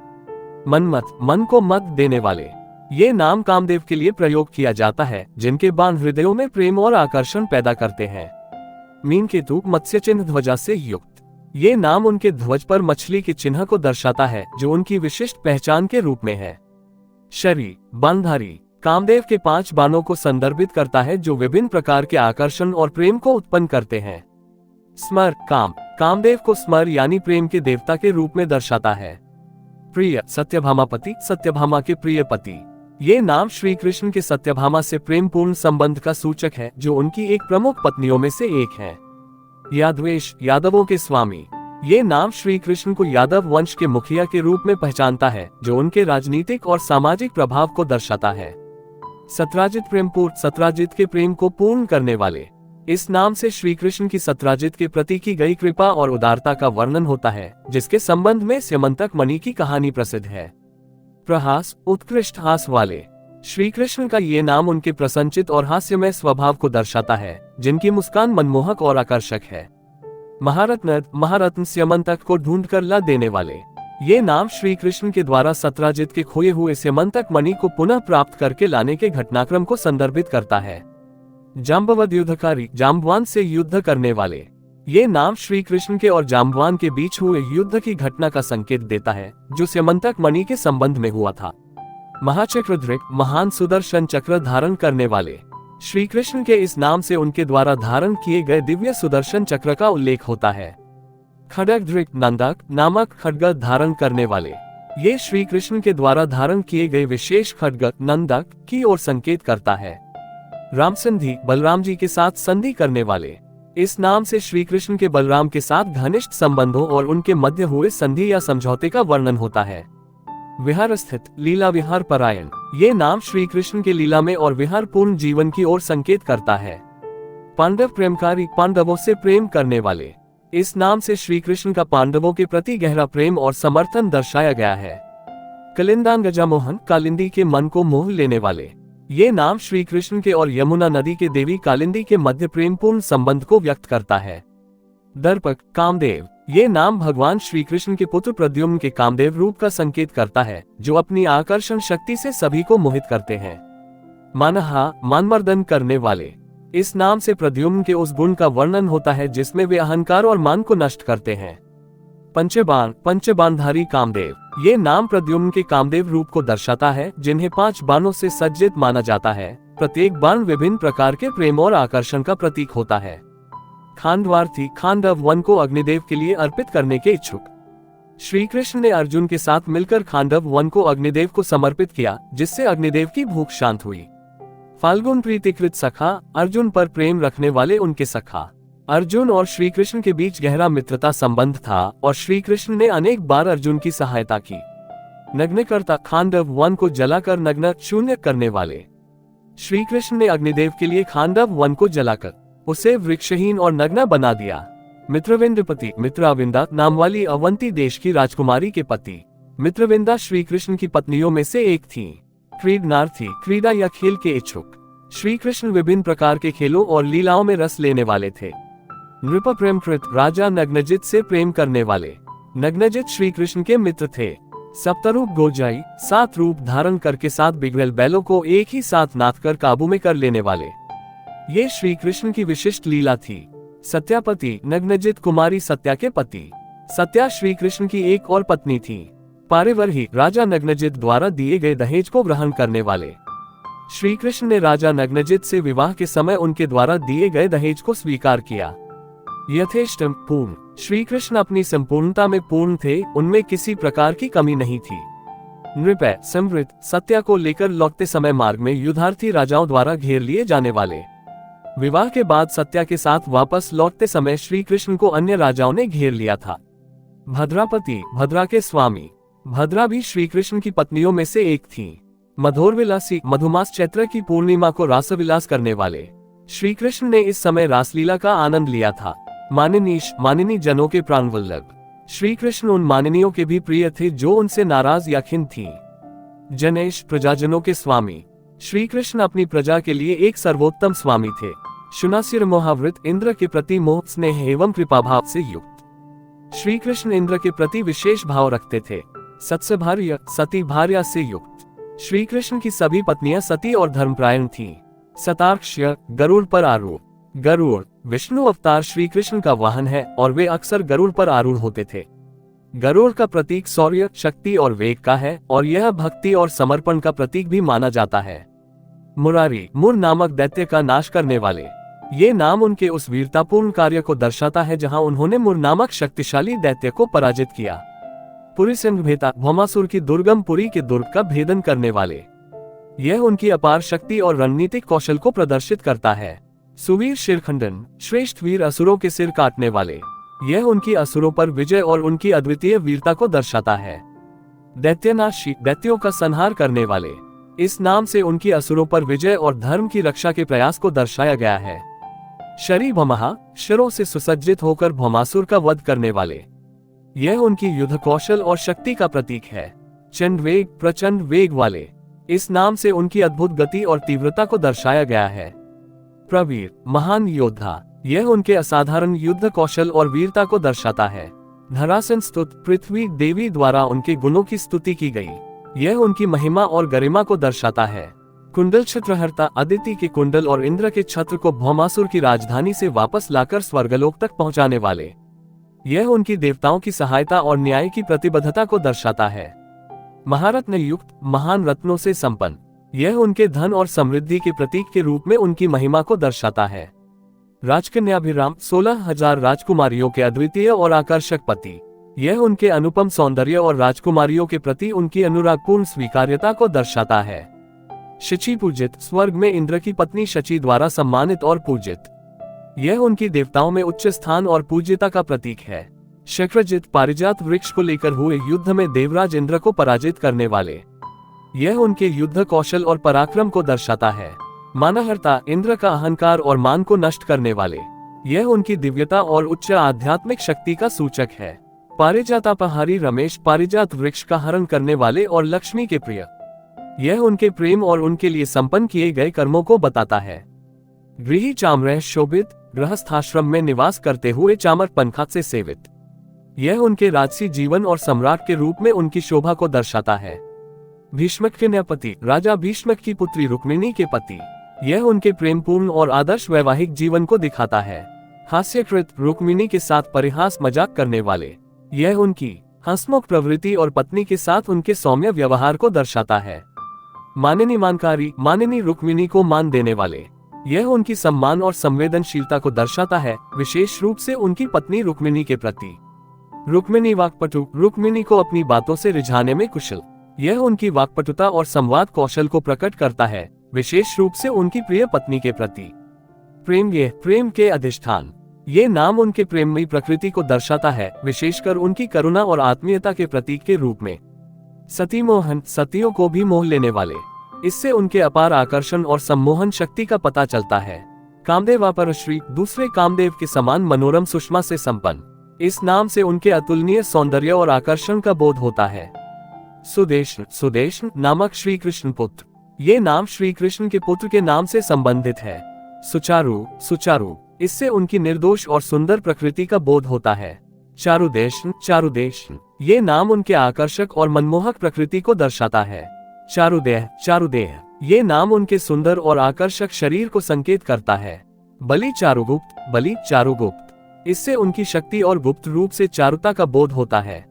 मनमत, मन को मत देने वाले। ये नाम कामदेव के लिए प्रयोग किया जाता है, जिनके बाण हृदयों में प्रेम और आकर्षण पैदा करते हैं। मीनकेतु, मत्स्य चिन्ह ध्वजा से युक्त। ये नाम उनके ध्वज पर मछली के चिन्ह को दर्शाता है, जो उनकी विशिष्ट पहचान के रूप में है। शरी, बाणधारी। कामदेव के 5 बाणों को संदर्भित करता है, जो विभिन्न प्रकार के आकर्षण और प्रेम को उत्पन्न करते हैं। स्मर, काम। कामदेव को स्मर यानी प्रेम के देवता के रूप में दर्शाता है। प्रिय, सत्यभामापति, सत्यभामा के प्रिय पति। ये नाम श्री कृष्ण के सत्यभामा से प्रेमपूर्ण संबंध का सूचक है, जो उनकी एक प्रमुख पत्नियों में से एक है। यादवेश, यादवों के स्वामी। ये नाम श्री कृष्ण को यादव वंश के मुखिया के रूप में पहचानता है, जो उनके राजनीतिक और सामाजिक प्रभाव को दर्शाता है। सत्राजित, प्रेमपूर्ण। सत्राजित के प्रेम को पूर्ण करने वाले। इस नाम से श्री कृष्ण की सत्राजित के प्रति की गई कृपा और उदारता का वर्णन होता है, जिसके संबंध में स्यमंतक मणि की कहानी प्रसिद्ध है। प्रहास, उत्कृष्ट हास वाले। श्री कृष्ण का ये नाम उनके प्रसन्नचित और हास्यमय स्वभाव को दर्शाता है, जिनकी मुस्कान मनमोहक और आकर्षक है। महारत्न, महारत्न स्यमंतक को ढूंढकर ला देने वाले। ये नाम श्री कृष्ण के द्वारा सत्राजित के खोए हुए स्यमंतक मणि को पुनः प्राप्त करके लाने के घटनाक्रम को संदर्भित करता है। जाम्बवद युद्धकारी, जाम्बवान से युद्ध करने वाले। ये नाम श्री कृष्ण के और जाम्बवान के बीच हुए युद्ध की घटना का संकेत देता है, जो स्यमंतक मणि के संबंध में हुआ था। महाचक्रधृक, महान सुदर्शन चक्र धारण करने वाले। श्री कृष्ण के इस नाम से उनके द्वारा धारण किए गए दिव्य सुदर्शन चक्र का उल्लेख होता है। खड्गधृक, नंदक नामक खड्ग धारण करने वाले। ये श्री कृष्ण के द्वारा धारण किए गए विशेष खड्ग नंदक की ओर संकेत करता है। रामसंधि, बलराम जी के साथ संधि करने वाले। इस नाम से श्री कृष्ण के बलराम के साथ घनिष्ठ संबंधों और उनके मध्य हुए संधि या समझौते का वर्णन होता है। विहार स्थित, लीला विहार परायण। ये नाम श्री कृष्ण के लीला में और विहार पूर्ण जीवन की ओर संकेत करता है। पांडव प्रेमकारी, पांडवों से प्रेम करने वाले। इस नाम से श्री कृष्ण का पांडवों के प्रति गहरा प्रेम और समर्थन दर्शाया गया है। कलिंदान गजामोहन, कालिंदी के मन को मोह लेने वाले। ये नाम श्री कृष्ण के और यमुना नदी के देवी कालिंदी के मध्य प्रेमपूर्ण संबंध को व्यक्त करता है। दर्पक, कामदेव। ये नाम भगवान श्री कृष्ण के पुत्र प्रद्युम्न के कामदेव रूप का संकेत करता है, जो अपनी आकर्षण शक्ति से सभी को मोहित करते हैं। मानहा, मानमर्दन करने वाले। इस नाम से प्रद्युम्न के उस गुण का वर्णन होता है जिसमें वे अहंकार और मान को नष्ट करते हैं। पंचबाण, पंचबाणधारी कामदेव। ये नाम प्रद्युम्न के कामदेव रूप को दर्शाता है, जिन्हें 5 बाणों से सज्जित माना जाता है। प्रत्येक बाण विभिन्न प्रकार के प्रेम और आकर्षण का प्रतीक होता है। खांडवार्थी, खांडव वन को अग्निदेव के लिए अर्पित करने के इच्छुक। श्री कृष्ण ने अर्जुन के साथ मिलकर खांडव वन को अग्निदेव को समर्पित किया, जिससे अग्निदेव की भूख शांत हुई। फाल्गुन प्रीतिकृत सखा, अर्जुन पर प्रेम रखने वाले उनके सखा। अर्जुन और श्री कृष्ण के बीच गहरा मित्रता संबंध था और श्री कृष्ण ने अनेक बार अर्जुन की सहायता की। नग्नकर्ता, खांडव वन को जलाकर नग्न शून्य करने वाले। श्री कृष्ण ने अग्निदेव के लिए खांडव वन को जलाकर उसे वृक्षहीन और नग्न बना दिया। मित्रविंदपति, मित्राविंदा नाम वाली अवंती देश की राजकुमारी के पति। मित्रविंदा श्री कृष्ण की पत्नियों में से एक थी। क्रीडनार्थी, क्रीड़ा या खेल के इच्छुक। श्री कृष्ण विभिन्न प्रकार के खेलों और लीलाओं में रस लेने वाले थे। नृप प्रेमकृत, राजा नग्नजित से प्रेम करने वाले। नग्नजित श्री कृष्ण के मित्र थे। सप्तरूप गोजाई, 7 रूप धारण करके 7 बिगड़ेल बैलों को एक ही साथ नाथ कर काबू में कर लेने वाले। ये श्री कृष्ण की विशिष्ट लीला थी। सत्यापति, नग्नजित कुमारी सत्या के पति। सत्या श्री कृष्ण की एक और पत्नी थी। पारिवरही, राजा नग्नजित द्वारा दिए गए दहेज को ग्रहण करने वाले। श्री कृष्ण ने राजा नग्नजित से विवाह के समय उनके द्वारा दिए गए दहेज को स्वीकार किया। यथेष्टम, पूर्ण। श्री कृष्ण अपनी संपूर्णता में पूर्ण थे, उनमें किसी प्रकार की कमी नहीं थी। नृपय, समृद्ध, सत्या को लेकर लौटते समय मार्ग में युद्धार्थी राजाओं द्वारा घेर लिए जाने वाले। विवाह के बाद सत्या के साथ वापस लौटते समय श्री कृष्ण को अन्य राजाओं ने घेर लिया था। भद्रापति, भद्रा के स्वामी। भद्रा भी श्री कृष्ण की पत्नियों में से एक थी। मधुरविलासी, मधुमास चैत्र की पूर्णिमा को रासविलास करने वाले। श्री कृष्ण ने इस समय रासलीला का आनंद लिया था। मानिनीश, मानिनी जनों के प्राणवल्लभ। श्री कृष्ण उन मानिनियों के भी प्रिय थे जो उनसे नाराज या खिन्न थी। जनेश, प्रजाजनों के स्वामी। श्री कृष्ण अपनी प्रजा के लिए एक सर्वोत्तम स्वामी थे। शुनासिर, मोहावृत, इंद्र के प्रति मोह स्नेह एवं कृपाभाव से युक्त। श्री कृष्ण इंद्र के प्रति विशेष भाव रखते थे। सत्सभार्य, सती भार्या से युक्त। श्री कृष्ण की सभी पत्नियां सती और धर्मपरायण थीं। सतार्क्ष्य, गरुड़ पर आरूढ़। गरुड़ विष्णु अवतार श्री कृष्ण का वाहन है और वे अक्सर गरुड़ पर आरूढ़ होते थे। गरुड़ का प्रतीक शौर्य, शक्ति और वेग का है और यह भक्ति और समर्पण का प्रतीक भी माना जाता है। मुरारी, मुर नामक दैत्य का नाश करने वाले। ये नाम उनके उस वीरतापूर्ण कार्य को दर्शाता है जहां उन्होंने मुर नामक शक्तिशाली दैत्य को पराजित किया। पुरी सिंहभेता, भौमासुर की दुर्गम पुरी के दुर्ग का भेदन करने वाले। यह उनकी अपार शक्ति और रणनीतिक कौशल को प्रदर्शित करता है। सुवीर शिरखंडन, श्रेष्ठ वीर असुरों के सिर काटने वाले। यह उनकी असुरों पर विजय और उनकी अद्वितीय वीरता को दर्शाता है। दैत्यनाशी, दैत्यों का संहार करने वाले। इस नाम से उनकी असुरों पर विजय और धर्म की रक्षा के प्रयास को दर्शाया गया है। शरी भमहा, शरों से सुसज्जित होकर भौमासुर का वध करने वाले। यह उनकी युद्ध कौशल और शक्ति का प्रतीक है। चंडवेग, प्रचंड वेग वाले। इस नाम से उनकी अद्भुत गति और तीव्रता को दर्शाया गया है। प्रवीर, महान योद्धा। यह उनके असाधारण युद्ध कौशल और वीरता को दर्शाता है। धरासन स्तुत, पृथ्वी देवी द्वारा उनके गुणों की स्तुति की गई। यह उनकी महिमा और गरिमा को दर्शाता है। कुंडल छत्रहर्ता अदिति के कुंडल और इंद्र के छत्र को भौमासुर की राजधानी से वापस लाकर स्वर्गलोक तक पहुंचाने वाले। यह उनकी देवताओं की सहायता और न्याय की प्रतिबद्धता को दर्शाता है। महारत्न युक्त, महान रत्नों से संपन्न, यह उनके धन और समृद्धि के प्रतीक के रूप में उनकी महिमा को दर्शाता है। राजकन्याभिराम 16,000 राजकुमारियों के अद्वितीय और आकर्षक पति, यह उनके अनुपम सौंदर्य और राजकुमारियों के प्रति उनकी अनुरागपूर्ण स्वीकार्यता को दर्शाता है। शची पूजित, स्वर्ग में इंद्र की पत्नी शची द्वारा सम्मानित और पूजित, यह उनकी देवताओं में उच्च स्थान और पूज्यता का प्रतीक है। शक्रजित, पारिजात वृक्ष को लेकर हुए युद्ध में देवराज इंद्र को पराजित करने वाले, यह उनके युद्ध कौशल और पराक्रम को दर्शाता है। मानहर्ता, इंद्र का अहंकार और मान को नष्ट करने वाले, यह उनकी दिव्यता और उच्च आध्यात्मिक शक्ति का सूचक है। पारिजातापहारी रमेश, पारिजात वृक्ष का हरण करने वाले और लक्ष्मी के प्रिय, यह उनके प्रेम और उनके लिए संपन्न किए गए कर्मों को बताता है। गृही चामरह शोभित, गृहस्थाश्रम में निवास करते हुए चामर पंखा से सेवित, यह उनके राजसी जीवन और सम्राट के रूप में उनकी शोभा को दर्शाता है। भीष्मक के न्यायपति, राजा भीष्मक की पुत्री रुक्मिणी के पति, यह उनके प्रेमपूर्ण और आदर्श वैवाहिक जीवन को दिखाता है। हास्यकृत, रुक्मिणी के साथ परिहास मजाक करने वाले, यह उनकी हंसमुख प्रवृत्ति और पत्नी के साथ उनके सौम्य व्यवहार को दर्शाता है। मानिनी मानकारी, मानिनी रुक्मिणी को मान देने वाले, यह उनकी सम्मान और संवेदनशीलता को दर्शाता है, विशेष रूप से उनकी पत्नी रुक्मिणी के प्रति। रुक्मिणी वाक्पटु, रुक्मिणी को अपनी बातों से रिझाने में कुशल, यह उनकी वाक्पटुता और संवाद कौशल को प्रकट करता है, विशेष रूप से उनकी प्रिय पत्नी के प्रति। प्रेम, यह प्रेम के अधिष्ठान, ये नाम उनके प्रेममयी प्रकृति को दर्शाता है, विशेषकर उनकी करुणा और आत्मीयता के प्रतीक के रूप में। सती मोहन, सतियों को भी मोह लेने वाले, इससे उनके अपार आकर्षण और सम्मोहन शक्ति का पता चलता है। कामदेव अपरश्री, दूसरे कामदेव के समान मनोरम सुषमा से संपन्न, इस नाम से उनके अतुलनीय सौंदर्य और आकर्षण का बोध होता है। सुदेशन, सुदेशन नामक श्री कृष्ण पुत्र, ये नाम श्री कृष्ण के पुत्र के नाम से संबंधित है। सुचारु, सुचारु, इससे उनकी निर्दोष और सुंदर प्रकृति का बोध होता है। चारुदेशन, चारुदेशन, ये नाम उनके आकर्षक और मनमोहक प्रकृति को दर्शाता है। चारुदेह, चारुदेह, ये नाम उनके सुंदर और आकर्षक शरीर को संकेत करता है। बलि चारुगुप्त, बलि चारुगुप्त, इससे उनकी शक्ति और गुप्त रूप से चारुता का बोध होता है।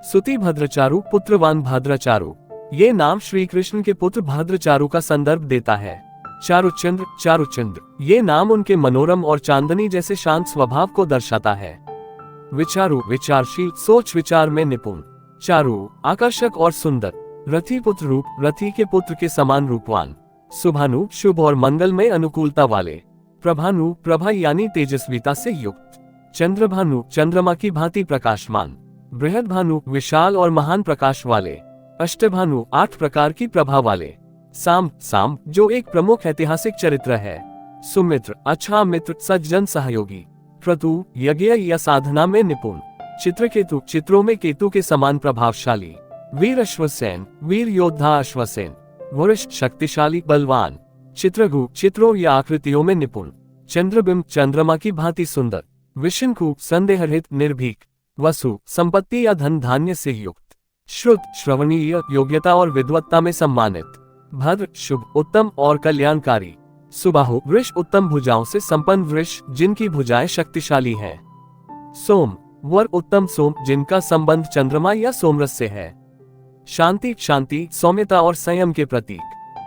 सुति भद्रचारु, पुत्रवान भद्रचारु, ये नाम श्री कृष्ण के पुत्र भद्रचारु का संदर्भ देता है। चारुचंद्र, चारुचंद्र, ये नाम उनके मनोरम और चांदनी जैसे शांत स्वभाव को दर्शाता है। विचारु, विचारशील, सोच विचार में निपुण। चारु, आकर्षक और सुंदर। रथी पुत्र रूप, रथी के पुत्र के समान रूपवान। शुभानु, शुभ और मंगलमय अनुकूलता वाले। प्रभानु, प्रभा यानी तेजस्विता से युक्त। चंद्रभानु, चंद्रमा की भांति प्रकाशमान। बृहद्भानु, विशाल और महान प्रकाश वाले। अष्टभानु, 8 प्रकार की प्रभा वाले। साम, साम, जो एक प्रमुख ऐतिहासिक चरित्र है। सुमित्र, अच्छा मित्र, सज्जन सहयोगी। क्रतु, यज्ञ या साधना में निपुण। चित्रकेतु, चित्रों में केतु के समान प्रभावशाली। वीर अश्वसेन, वीर योद्धा अश्वसेन। वरिष्ठ, शक्तिशाली, बलवान। चित्रगु, चित्रों या आकृतियों में निपुण। चंद्रबिंब, चंद्रमा की भांति सुंदर। विशंकु, संदेहरहित, निर्भीक। वसु, संपत्ति या धन धान्य से युक्त। श्रुत, श्रवणीय, योग्यता और विद्वत्ता में सम्मानित। भद्र, शुभ, उत्तम और कल्याणकारी। सुबाहु, वृष, उत्तम भुजाओं से संपन्न वृष, जिनकी भुजाएं शक्तिशाली हैं। सोम, वर, उत्तम सोम, जिनका संबंध चंद्रमा या सोमरस से है। शांति, शांति, सौम्यता और संयम के प्रतीक।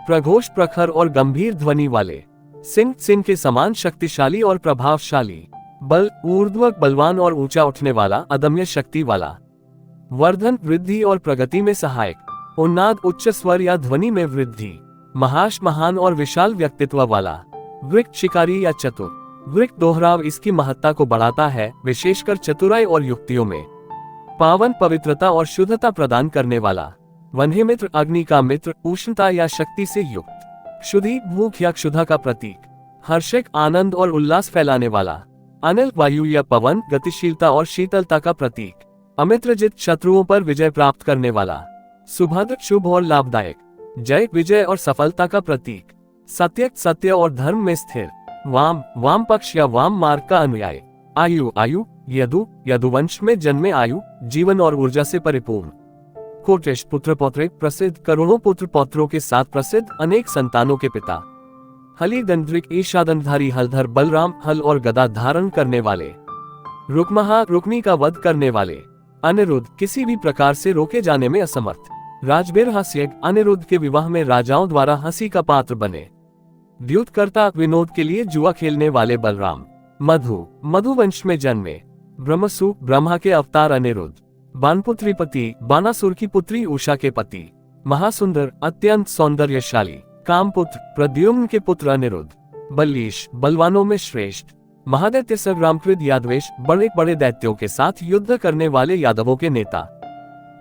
प्रघोष, प्रखर और गंभीर ध्वनि वाले। सिंह, सिंह के समान शक्तिशाली और प्रभावशाली। बल, ऊर्ध्वक, बलवान और ऊंचा उठने वाला, अदम्य शक्ति वाला। वर्धन, वृद्धि और प्रगति में सहायक। उन्नाद, उच्च स्वर या ध्वनि में वृद्धि। महाश, महान और विशाल व्यक्तित्व वाला। वृक्क, शिकारी या चतुर। वृक्क दोहराव इसकी महत्ता को बढ़ाता है, विशेषकर चतुराई और युक्तियों में। पावन, पवित्रता और शुद्धता प्रदान करने वाला। वन्य मित्र, अग्नि का मित्र, उष्णता या शक्ति से युक्त। क्षुधि, भूख या क्षुधा का प्रतीक। हर्षक, आनंद और उल्लास फैलाने वाला। अनिल, वायु या पवन, गतिशीलता और शीतलता का प्रतीक। अमित्रजित, शत्रुओं पर विजय प्राप्त करने वाला। सुभद्र, शुभ और लाभदायक। जय, विजय और सफलता का प्रतीक। सत्य, सत्य और धर्म में स्थिर। वाम, वाम पक्ष या वाम मार्ग का अनुयायी। आयु, आयु, यदु, यदुवंश में जन्मे आयु, जीवन और ऊर्जा से परिपूर्ण। कोटेश पुत्र पौत्रे प्रसिद्ध, करोड़ों पुत्र पौत्रों के साथ प्रसिद्ध, अनेक संतानों के पिता। हली दंड्रिक ईशादंधारी हलधर बलराम, हल और गदा धारण करने वाले। रुकमहा रुक्मी का वध करने वाले। अनिरुद्ध किसी भी प्रकार से रोके जाने में असमर्थ। राजबीर हास्यज्ञ अनिरुद्ध के विवाह में राजाओं द्वारा हंसी का पात्र बने। द्यूतकर्ता विनोद के लिए जुआ खेलने वाले बलराम। मधु मधुवंश में जन्मे। ब्रह्मसु ब्रह्मा के अवतार अनिरुद्ध। बानपुत्री पति बानासुर की पुत्री उषा के पति। महासुंदर अत्यंत सौंदर्यशाली। कामपुत्र प्रद्युम्न के पुत्र अनिरुद्ध। बल्लीश बलवानों में श्रेष्ठ। महादैत्य संग्रामकृत यादवेश बड़े बड़े दैत्यों के साथ युद्ध करने वाले यादवों के नेता।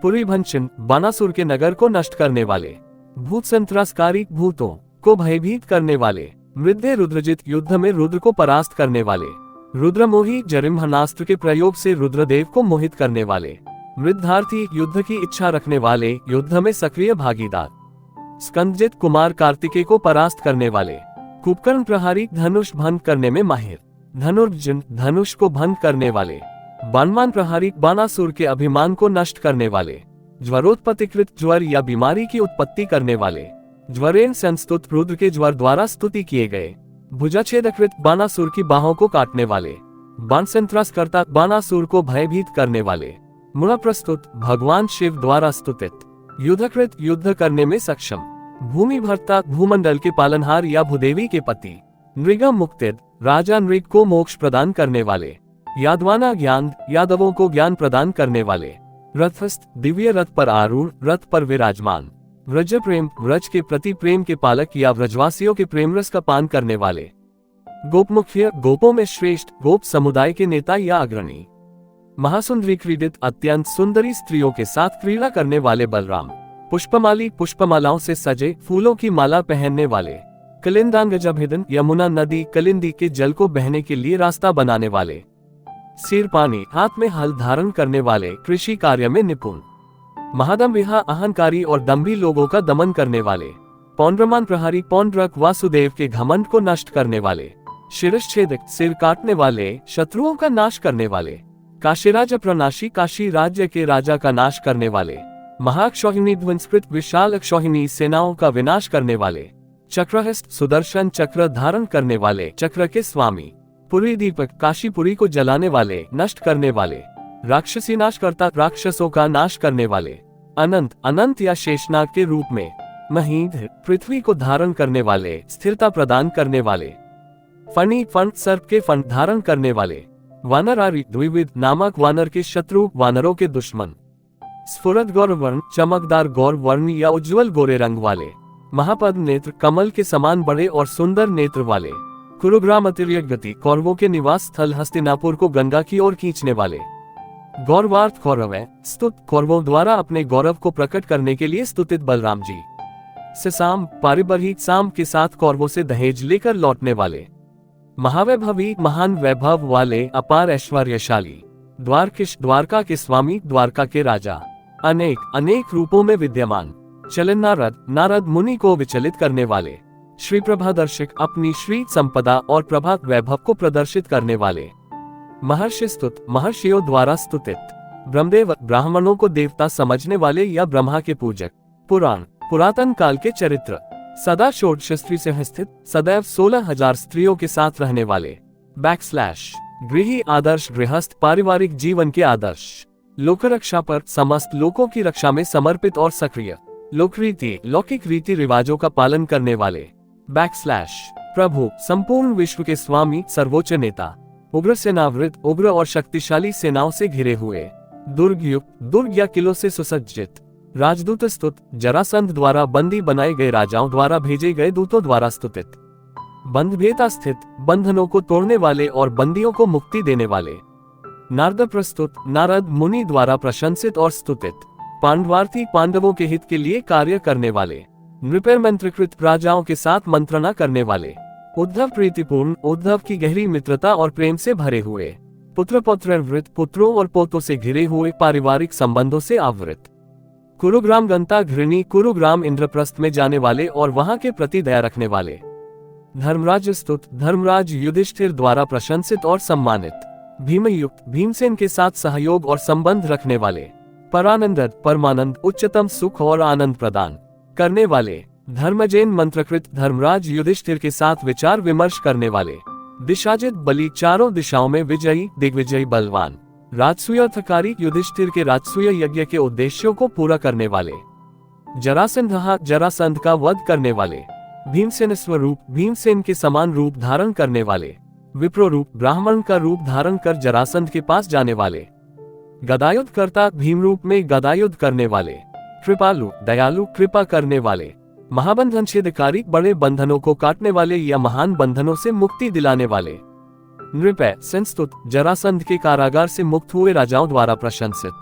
पुरीभंशन बानासुर के नगर को नष्ट करने वाले। भूत संत्रासकारी भूतों को भयभीत करने वाले। मृद्धे रुद्रजित युद्ध में रुद्र को परास्त करने वाले। रुद्रमोही जरिमहनास्त्र के प्रयोग से रुद्रदेव को मोहित करने वाले। मृद्धार्थी युद्ध की इच्छा रखने वाले, युद्ध में सक्रिय भागीदार। स्कंदजित कुमार कार्तिकेय को परास्त करने वाले। कुपकर्ण प्रहारी धनुष भंग करने में माहिर। धनुर्जन धनुष को भंग करने वाले। बाणमान प्रहारी बानासुर के अभिमान को नष्ट करने वाले। ज्वरोत्पत्तिकृत ज्वर या बीमारी की उत्पत्ति करने वाले। ज्वरेन संस्तुत रुद्र के ज्वर द्वारा स्तुति किए गए। भुजाछेदकृत बानासुर की बाहों को काटने वाले। बाण संत्रासकर्ता बानासुर को भयभीत करने वाले। मुड़ा प्रस्तुत भगवान शिव द्वारा स्तुतित। युद्धकृत युद्ध करने में सक्षम। भूमि भरता भूमंडल के पालनहार या भूदेवी के पति। नृगम मुक्तिद राजा नृग को मोक्ष प्रदान करने वाले। यादवाना ज्ञान यादवों को ज्ञान प्रदान करने वाले। रथस्थ दिव्य रथ पर आरूढ़, रथ पर विराजमान। व्रज प्रेम व्रज के प्रति प्रेम के पालक या व्रजवासियों के प्रेम रस का पान करने वाले। गोपमुख्य गोपों में श्रेष्ठ, गोप समुदाय के नेता या अग्रणी। महासुंदरी क्रीडित अत्यंत सुंदरी स्त्रियों के साथ क्रीड़ा करने वाले बलराम। पुष्पमाली पुष्पमालाओं से सजे, फूलों की माला पहनने वाले। कलिंदांगजभिदन यमुना नदी कलिंदी के जल को बहने के लिए रास्ता बनाने वाले। सिर पानी हाथ में हल धारण करने वाले, कृषि कार्य में निपुण। महादम्भिहा अहंकारी और दम्भी लोगों का दमन करने वाले। पौंड्रमान प्रहारी पौंड्रक वासुदेव के घमंड को नष्ट करने वाले। शिरश्छेदक सिर काटने वाले, शत्रुओं का नाश करने वाले। काशीराज प्रनाशी काशी राज्य के राजा का नाश करने वाले। महाक्षौहिणी ध्वंसकृत विशाल अक्षौहिणी सेनाओं का विनाश करने वाले। चक्रहस्त सुदर्शन चक्र धारण करने वाले, चक्र के स्वामी। पुरी दीपक काशीपुरी को जलाने वाले, नष्ट करने वाले। राक्षसी नाश करता राक्षसों का नाश करने वाले। अनंत अनंत या शेषनाग के रूप में। महीध पृथ्वी को धारण करने वाले, स्थिरता प्रदान करने वाले। फणी फंड सर्प के फंड धारण करने वाले। वानरारी द्विविध नामक वानर के शत्रु, वानरों के दुश्मन। स्फुरत गौर वर्ण चमकदार गौर वर्ण या उज्जवल गोरे रंग वाले। महापद नेत्र कमल के समान बड़े और सुंदर नेत्र वाले। कुरुग्राम अतिर्य गति कौरवों के निवास स्थल हस्तिनापुर को गंगा की ओर खींचने वाले। गौरवार्थ कौरव है स्तुत, कौरवों द्वारा अपने गौरव को प्रकट करने के लिए स्तुतित बलराम जी। सिसाम पारिबरहित साम के साथ कौरवों से दहेज लेकर लौटने वाले। महावैभवी महान वैभव वाले, अपार ऐश्वर्यशाली। द्वारकिश द्वारका के स्वामी, द्वारका के राजा। अनेक अनेक रूपों में विद्यमान। चलन नारद नारद मुनि को विचलित करने वाले। श्री प्रभा दर्शक अपनी श्री संपदा और प्रभा वैभव को प्रदर्शित करने वाले। महर्षि स्तुत महर्षियों द्वारा स्तुतित। ब्रह्मदेव ब्राह्मणों को देवता समझने वाले या ब्रह्मा के पूजक। पुराण पुरातन काल के चरित्र। सदा षोडश स्त्री से स्थित, सदैव 16,000 स्त्रियों के साथ रहने वाले। बैकस्लैश गृही आदर्श गृहस्थ पारिवारिक जीवन के आदर्श। लोक रक्षा पर समस्त लोगों की रक्षा में समर्पित और सक्रिय। लोकरीति लौकिक रीति रिवाजों का पालन करने वाले। बैकस्लैश प्रभु संपूर्ण विश्व के स्वामी, सर्वोच्च नेता। उग्र सेनावृत उग्र और शक्तिशाली सेनाओं से घिरे हुए। दुर्ग युक्त दुर्ग या किलों से सुसज्जित। राजदूत स्तुत जरासंध द्वारा बंदी बनाए गए राजाओं द्वारा भेजे गए दूतों द्वारा स्तुतित। बंधभेता स्थित बंधनों को तोड़ने वाले और बंदियों को मुक्ति देने वाले। नारद प्रस्तुत नारद मुनि द्वारा प्रशंसित और स्तुतित। पांडवार्थी पांडवों के हित के लिए कार्य करने वाले। नृपैर मंत्रकृत राजाओं के साथ मंत्रणा करने वाले। उद्धव प्रीतिपूर्ण उद्धव की गहरी मित्रता और प्रेम से भरे हुए। पुत्र पौत्र वृत पुत्रों और पोतों से घिरे हुए, पारिवारिक संबंधों से आवृत। कुरुग्राम गंता घृणी कुरुग्राम इंद्रप्रस्थ में जाने वाले और वहां के प्रति दया रखने वाले। धर्मराज स्तुत धर्मराज युधिष्ठिर द्वारा प्रशंसित और सम्मानित। भीमयुक्त भीमसेन के साथ सहयोग और संबंध रखने वाले। परानंद, परमानंद, उच्चतम सुख और आनंद प्रदान करने वाले। धर्मजैन मंत्रकृत धर्मराज युधिष्ठिर के साथ विचार विमर्श करने वाले। दिशाजित बलि, चारों दिशाओं में विजयी, दिग्विजयी, बलवान। राजसूयार्थकारी, युधिष्ठिर के राजसूय यज्ञ के उद्देश्यों को पूरा करने वाले। जरासंध, जरासंध का वध करने वाले। भीमसेन स्वरूप, भीमसेन के समान रूप धारण करने वाले। विप्रो रूप, ब्राह्मण का रूप धारण कर जरासंध के पास जाने वाले। गदायुद्ध करता, भीम रूप में गदायुद्ध करने वाले। कृपालु, दयालु, कृपा करने वाले। महाबंधन छेदकारी, बड़े बंधनों को काटने वाले या महान बंधनों से मुक्ति दिलाने वाले। नृपय, संस्तुत, जरासंध के कारागार से मुक्त हुए राजाओं द्वारा प्रशंसित।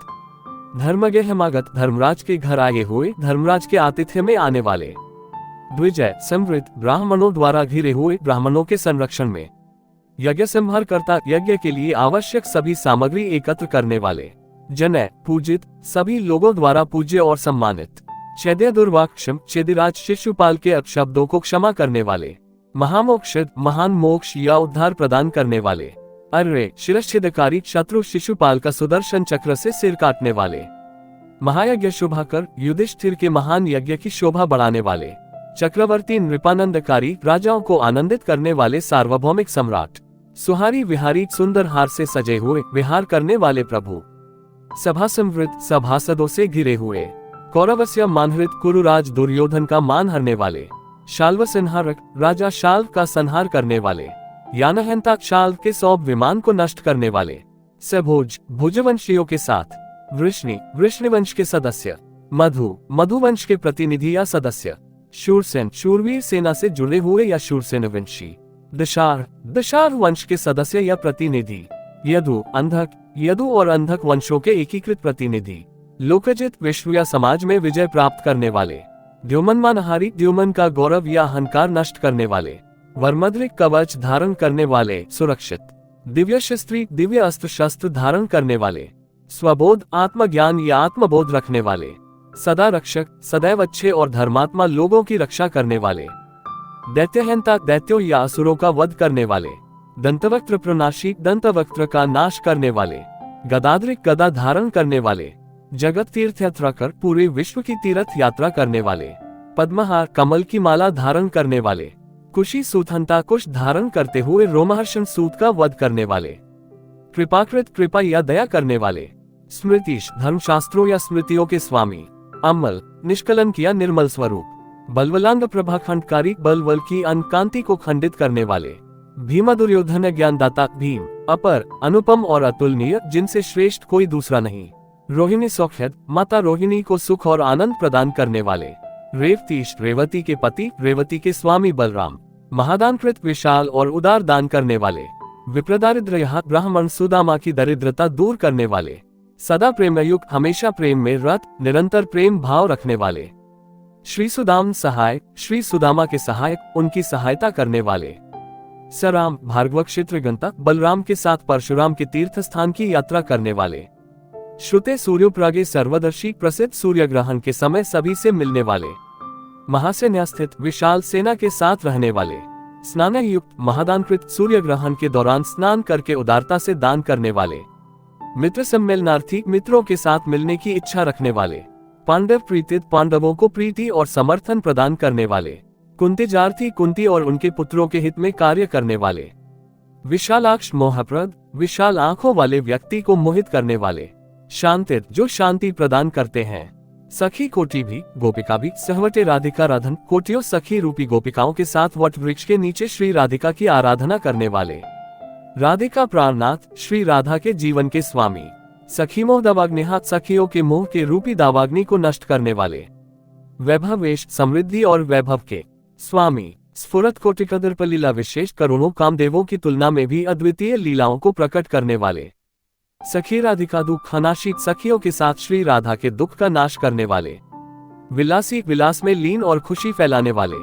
धर्मगेहमागत, धर्मराज के घर आए हुए, धर्मराज के आतिथ्य में आने वाले। द्विजय, समृद्ध, ब्राह्मणों द्वारा घिरे हुए, ब्राह्मणों के संरक्षण में। यज्ञ संहार करता, यज्ञ के लिए आवश्यक सभी सामग्री एकत्र करने वाले। जनय, पूजित, सभी लोगों द्वारा पूज्य और सम्मानित। चैद्य दुर्वाक्षम, चेदिराज शिशुपाल के अपशब्दों को क्षमा करने वाले। महामोक्षद, महान मोक्ष या उद्धार प्रदान करने वाले। अर्रे, शिरच्छेदकारी, शत्रु शिशुपाल का सुदर्शन चक्र से सिर काटने वाले। महायज्ञ शुभाकर, युधिष्ठिर के महान यज्ञ की शोभा बढ़ाने वाले। चक्रवर्ती, नृपानंदकारी, राजाओं को आनंदित करने वाले सार्वभौमिक सम्राट। सुहारी विहारी, सुंदर हार से सजे हुए, विहार करने वाले प्रभु। सभा समृद्ध, सभासदों से घिरे हुए। कौरवस्य मानहृत, कुरुराज दुर्योधन का मान हरने वाले। शाल्व संहारक, राजा शाल्व का संहार करने वाले। यानहंता, शाल्व के 100 विमान को नष्ट करने वाले। सभोज, भुजवंशियों के साथ। वृष्णि, वृष्णिवंश के सदस्य। मधु, मधुवंश के प्रतिनिधि या सदस्य। शूरसेन, शूरवीर सेना से जुड़े हुए या शूरसेन वंशी। दशार, दशार वंश के सदस्य या प्रतिनिधि। यदु, अंधक, यदु और अंधक वंशों के एकीकृत प्रतिनिधि। लोकजित, विश्व या समाज में विजय प्राप्त करने वाले। द्युमन मानहारी, द्युमन का गौरव या अहंकार नष्ट करने वाले। वर्मद्रिक, कवच धारण करने वाले, सुरक्षित। दिव्य शस्त्री, दिव्य अस्त्र शस्त्र धारण करने वाले। स्वबोध, आत्मज्ञान या आत्मबोध रखने वाले। सदा रक्षक, सदैव अच्छे और धर्मात्मा लोगों की रक्षा करने वाले। दैत्यहंता, दैत्यों या असुरों का वध करने वाले। दंतवक्त्र प्रनाशी, दंतवक्त्र का नाश करने वाले। गदाद्रिक, गदा धारण करने वाले। जगत तीर्थ यात्रा कर, पूरे विश्व की तीर्थ यात्रा करने वाले। पद्महार, कमल की माला धारण करने वाले। कुशी सूतहंता, कुश धारण करते हुए रोमहर्षण सूत का वध करने वाले। कृपाकृत, कृपा या दया करने वाले। स्मृतिश, धर्मशास्त्रों या स्मृतियों के स्वामी। अमल, निष्कलंक या निर्मल स्वरूप। बलवलांग, प्रभाखंडकारी, बलवल की अनकांति को खंडित करने वाले। भीमा, दुर्योधन, ज्ञानदाता। भीम, अपर, अनुपम और अतुलनीय, जिनसे श्रेष्ठ कोई दूसरा नहीं। रोहिणी, सौख्यद, माता रोहिणी को सुख और आनंद प्रदान करने वाले। रेवतीश, रेवती के पति, रेवती के स्वामी बलराम। महादानकृत, विशाल और उदार दान करने वाले। विप्रदारिद्र्य, ब्राह्मण, सुदामा की दरिद्रता दूर करने वाले। सदा प्रेमयुक्त, हमेशा प्रेम में रत, निरंतर प्रेम भाव रखने वाले। श्री सुदाम सहाय, श्री सुदामा के सहायक, उनकी सहायता करने वाले। सराम, भार्गव क्षेत्र गंता, बलराम के साथ परशुराम के तीर्थ स्थान की यात्रा करने वाले। श्रुते, सूर्योपरागे, सर्वदर्शी, प्रसिद्ध सूर्य ग्रहण के समय सभी से मिलने वाले। महासेना स्थित, विशाल सेना के साथ रहने वाले। स्नान युक्त, महादानकृत, सूर्य ग्रहण के दौरान स्नान करके उदारता से दान करने वाले। मित्र सम्मेलनार्थी, मित्रों के साथ मिलने की इच्छा रखने वाले। पांडव प्रीतित, पांडवों को प्रीति और समर्थन प्रदान करने वाले। कुंतीजार्थी, कुंती और उनके पुत्रों के हित में कार्य करने वाले। विशालाक्ष, मोहप्रद, विशाल आंखों वाले व्यक्ति को मोहित करने वाले। शांतिद, जो शांति प्रदान करते हैं। सखी कोटि भी, गोपिका भी, सहवटे राधिका राधन, कोटियों सखी रूपी गोपिकाओं के साथ वट वृक्ष के नीचे श्री राधिका की आराधना करने वाले। राधिका प्राणनाथ, श्री राधा के जीवन के स्वामी। सखी मोह दावाग्निहात, सखियों के मोह के रूपी दावाग्नि को नष्ट करने वाले। वैभवेश, समृद्धि और वैभव के स्वामी। स्फुरत कोटिकदर्प, लीला विशेष, करोड़ों कामदेवों की तुलना में भी अद्वितीय लीलाओं को प्रकट करने वाले। सखी राधिका, दुख हनाशी, सखियों के साथ श्री राधा के दुख का नाश करने वाले। विलासी, विलास में लीन और खुशी फैलाने वाले।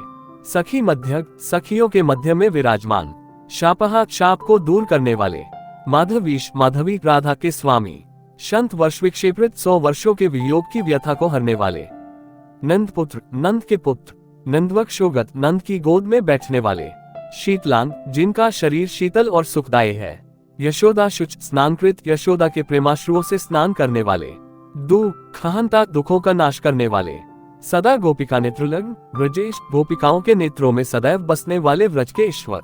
सखी मध्यक, सखियों के मध्य में विराजमान। शापहा, शाप को दूर करने वाले। माधवीश, माधवी, राधा के स्वामी। शंत वर्ष विक्षेपित, 100 वर्षों के वियोग की व्यथा को हरने वाले। नंद पुत्र, नंद के पुत्र। नंदवक्षोगत, नंद की गोद में बैठने वाले। शीतलांग, जिनका शरीर शीतल और सुखदायी है। यशोदा शुच, स्नानकृत, यशोदा के प्रेमाश्रुओं से स्नान करने वाले। खहनता दुखों का नाश करने वाले। सदा गोपिका नेत्रलग्न ब्रजेश गोपिकाओं के नेत्रों में सदैव बसने वाले व्रज के ईश्वर।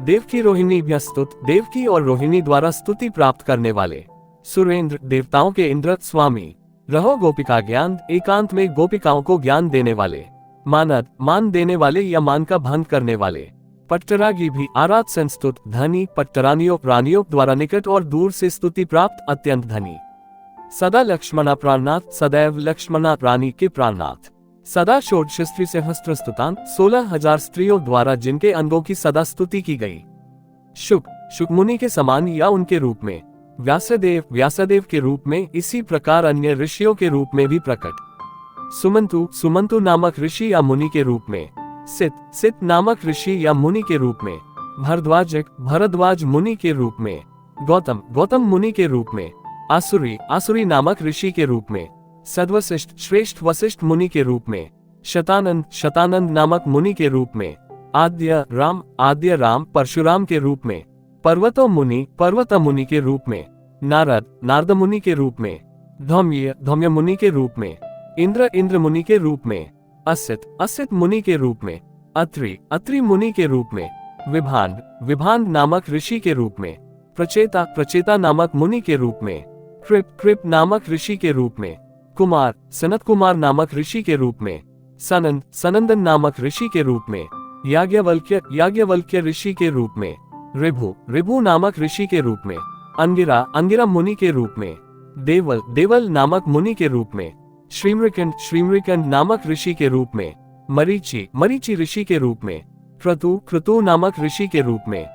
देव की रोहिणी व्यस्तुत देव की और रोहिणी द्वारा स्तुति प्राप्त करने वाले। सुरेंद्र देवताओं के इंद्र स्वामी। रहो गोपिका ज्ञान एकांत में गोपिकाओं को ज्ञान देने वाले। मानद मान देने वाले या मान का भंग करने वाले। पट्टरागी भी आराध संस्तुत धनी पट्टरानियों रानियों द्वारा निकट और दूर से स्तुति प्राप्त अत्यंत धनी। सदा लक्ष्मणा प्राणनाथ सदैव लक्ष्मणा रानी के प्राणनाथ। सदा षोडशस्त्री से हस्त्रस्तुतान 16,000 स्त्रियों द्वारा जिनके अंगों की सदा स्तुति की गई। शुक मुनि के समान या उनके रूप में। व्यासदेव के रूप में, इसी प्रकार अन्य ऋषियों के रूप में भी प्रकट। सुमंतु नामक ऋषि या मुनि के रूप में। सित नामक ऋषि या मुनि के रूप में। भरद्वाज मुनि के रूप में। गौतम मुनि के रूप में। आसुरी नामक ऋषि के रूप में। सद्वशिष्ठ श्रेष्ठ वशिष्ठ मुनि के रूप में। शतानंद नामक मुनि के रूप में। आद्य राम परशुराम के रूप में। पर्वत मुनि के रूप में। नारद मुनि के रूप में। धौम्य मुनि के रूप में। इंद्र मुनि के रूप में। असित मुनि के रूप में। अत्रि मुनि के रूप में। विभान नामक ऋषि के रूप में। प्रचेता नामक मुनि के रूप में। कृप नामक ऋषि के रूप में। सनत कुमार नामक ऋषि के रूप में। सनंदन नामक ऋषि के रूप में। याज्ञवल्क्य ऋषि के रूप में। ऋभु नामक ऋषि के रूप में। अंगिरा मुनि के रूप में। देवल नामक मुनि के रूप में। श्रीमृकंड नामक ऋषि के रूप में। मरीचि ऋषि के रूप में। क्रतु नामक ऋषि के रूप में।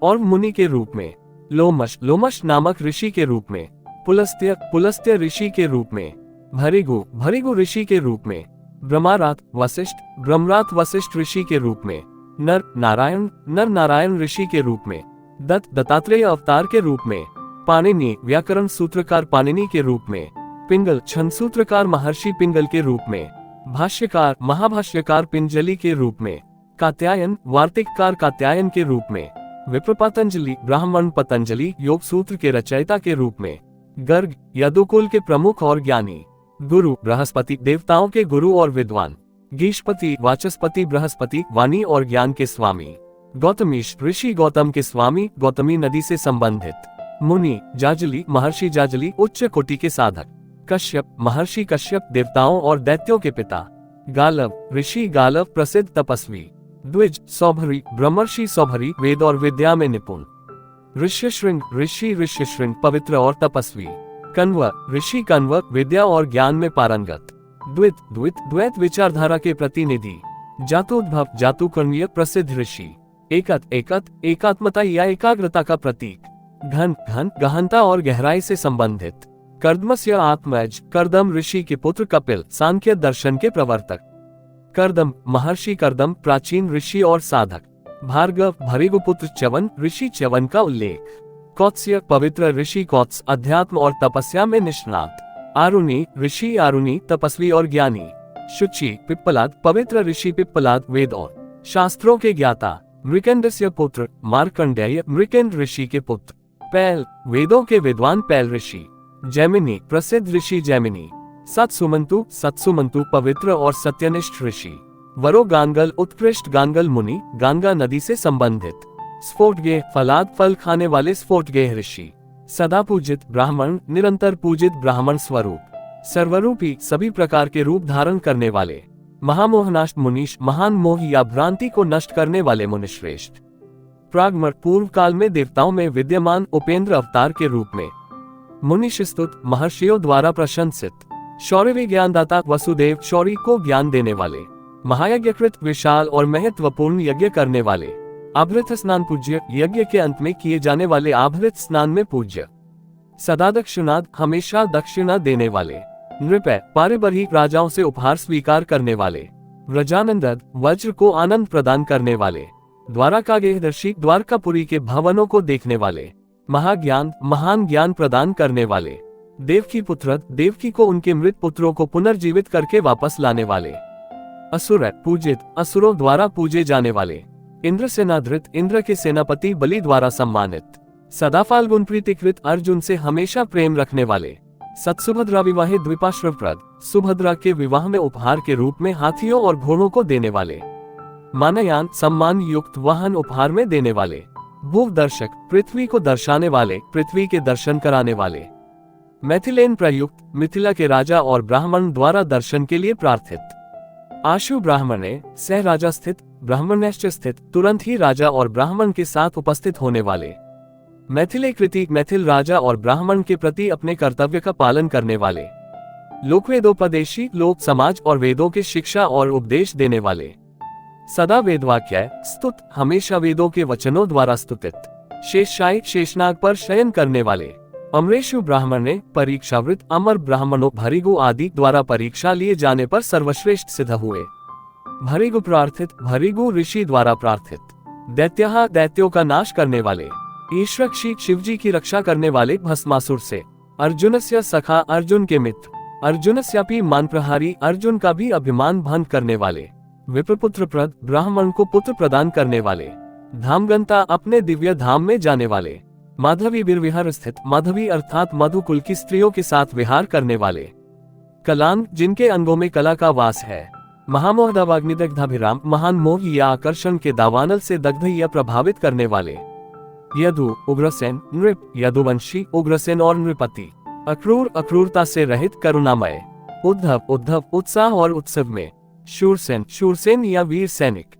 और मुनि के रूप में। लोमश नामक ऋषि के रूप में। पुलस्त्य ऋषि के रूप में। भरिगु ऋषि के रूप में। ब्रह्मरात वशिष्ठ ऋषि के रूप में। नर नारायण ऋषि के रूप में। दत्तात्रेय अवतार के रूप में। पाणिनि व्याकरण सूत्रकार पाणिनि के रूप में। पिंगल छंद सूत्रकार महर्षि पिंगल के रूप में। भाष्यकार महाभाष्यकार पिंजलि के रूप में। कात्यायन वार्तिककार कात्यायन के रूप में। विप्र पतंजलि ब्राह्मण पतंजलि योग सूत्र के रचयिता के रूप में। गर्ग यदुकुल के प्रमुख और ज्ञानी। गुरु बृहस्पति देवताओं के गुरु और विद्वान। गीशपति वाचस्पति बृहस्पति वाणी और ज्ञान के स्वामी। गौतमीश ऋषि गौतम के स्वामी गौतमी नदी से संबंधित। मुनि जाजली महर्षि जाजली उच्च कोटि के साधक। कश्यप महर्षि कश्यप देवताओं और दैत्यों के पिता। गालव ऋषि गालव प्रसिद्ध तपस्वी। द्विज सौभरी ब्रह्मर्षि सौभरी वेद और विद्या में निपुण। ऋष्यशृंग ऋष्यशृंग पवित्र और तपस्वी। कण्व ऋषि कण्व विद्या और ज्ञान में पारंगत। द्वैत विचारधारा के प्रतिनिधि। जातोद्भव जातुकर्णीय प्रसिद्ध ऋषि। एकात्मता या एकाग्रता का प्रतीक। घन गहनता और गहराई से संबंधित। कर्दमस्य आत्मज कर्दम ऋषि के पुत्र कपिल सांख्य दर्शन के प्रवर्तक। कर्दम महर्षि कर्दम प्राचीन ऋषि और साधक। भार्गव भृगुपुत्र च्यवन ऋषि च्यवन का उल्लेख। कौत्स्य पवित्र ऋषि कौत्स अध्यात्म और तपस्या में निष्णात। आरुणि ऋषि आरुणि तपस्वी और ज्ञानी। शुचि पिप्पलाद पवित्र ऋषि पिप्पलाद वेद और शास्त्रों के ज्ञाता। मृकंडस्य पुत्र मार्कंडेय मृकंड ऋषि के पुत्र। पैल वेदों के विद्वान पैल ऋषि। जैमिनी प्रसिद्ध ऋषि जैमिनी। सत्सुमंतु पवित्र और सत्यनिष्ठ ऋषि। वरो गांगल उत्कृष्ट गांगल मुनि गंगा नदी से संबंधित। स्फोटगेह फलाद फल खाने वाले स्फोटगेह ऋषि। सदा पूजित ब्राह्मण निरंतर पूजित ब्राह्मण स्वरूप। सर्वरूपी सभी प्रकार के रूप धारण करने वाले। महामोहनाष्ट मुनीश महान मोह या भ्रांति को नष्ट करने वाले मुनिश्रेष्ठ। प्रागमर पूर्व काल में देवताओं में विद्यमान उपेंद्र अवतार के रूप में। मुनिशिस्तुत महर्षियों द्वारा प्रशंसित। शौर्य ज्ञानदाता वसुदेव शौरी को ज्ञान देने वाले। महायज्ञकृत विशाल और महत्वपूर्ण यज्ञ करने वाले। आभृत स्नान पूज्य यज्ञ के अंत में किए जाने वाले आभृत स्नान में पूज्य। सदा दक्षिणाद हमेशा दक्षिणा देने वाले। नृपय पारिबर्हिक राजाओं से उपहार स्वीकार करने वाले। व्रजानंदद वज्र को आनंद प्रदान करने वाले। द्वारकागेहदर्शी द्वारकापुरी के भवनों को देखने वाले। महाज्ञान महान ज्ञान प्रदान करने वाले। देवकी पुत्र देवकी को उनके मृत पुत्रों को पुनर्जीवित करके वापस लाने वाले। असुर पूजित असुरों द्वारा पूजे जाने वाले। इंद्र सेनाधृत इंद्र के सेनापति बलि द्वारा सम्मानित। सदा फाल्गुन प्रीतिकृत अर्जुन से हमेशा प्रेम रखने वाले। सत्सुभद्रा विवाहे द्विपाश्रवप्रद, सुभद्रा के विवाह में उपहार के रूप में हाथियों और घोड़ों को देने वाले। मानयान, सम्मान युक्त वाहन उपहार में देने वाले। भूव दर्शक, पृथ्वी को दर्शाने वाले, पृथ्वी के दर्शन कराने वाले। मैथिलेन प्रयुक्त, मिथिला के राजा और ब्राह्मण द्वारा दर्शन के लिए प्रार्थित। आशु ब्राह्मणे, सह राजा स्थित, ब्राह्मणश्च स्थित, तुरंत ही राजा और ब्राह्मण के साथ उपस्थित होने वाले। मैथिले कृति, मैथिल राजा और ब्राह्मण के प्रति अपने कर्तव्य का पालन करने वाले। लोकवेदोपदेशी, लोक समाज और वेदों के शिक्षा और उपदेश देने वाले। सदा वेदवाक्य स्तुत, हमेशा वेदों के वचनों द्वारा स्तुतित। शेषशायी, शेषनाग पर शयन करने वाले। अमरेशु ब्राह्मणे, परीक्षावृत, अमर ब्राह्मणों भरिगु आदि द्वारा परीक्षा लिए जाने पर सर्वश्रेष्ठ सिद्ध हुए। भरिगु प्रार्थित, भरिगु ऋषि द्वारा प्रार्थित। दैत्यः, दैत्यों का नाश करने वाले। ईश्वक्षी, शिवजी की रक्षा करने वाले भस्मासुर से। अर्जुनस्य सखा, अर्जुन के मित्र। अर्जुनस्यापि मान प्रहारी, अर्जुन का भी अभिमान भंग करने वाले। विप्रपुत्र प्रद, ब्राह्मण को पुत्र प्रदान करने वाले। धामगंता, अपने दिव्य धाम में जाने वाले। माधवी विहार स्थित, माधवी अर्थात मधु कुल की स्त्रियों के साथ विहार करने वाले। कलांग, जिनके अंगों में कला का वास है। महामोहदावाग्निदग्धाभिराम, महान मोह या आकर्षण के दावानल से दग्ध या प्रभावित करने वाले। यदु, उग्रसेन, नृप, यदुवंशी, उग्रसेन और नृपति। अक्रूर, अक्रूरता से रहित, करुणामय। उद्धव, उद्धव, उत्साह और उत्सव में। शूरसेन, शूरसेन या वीर सैनिक।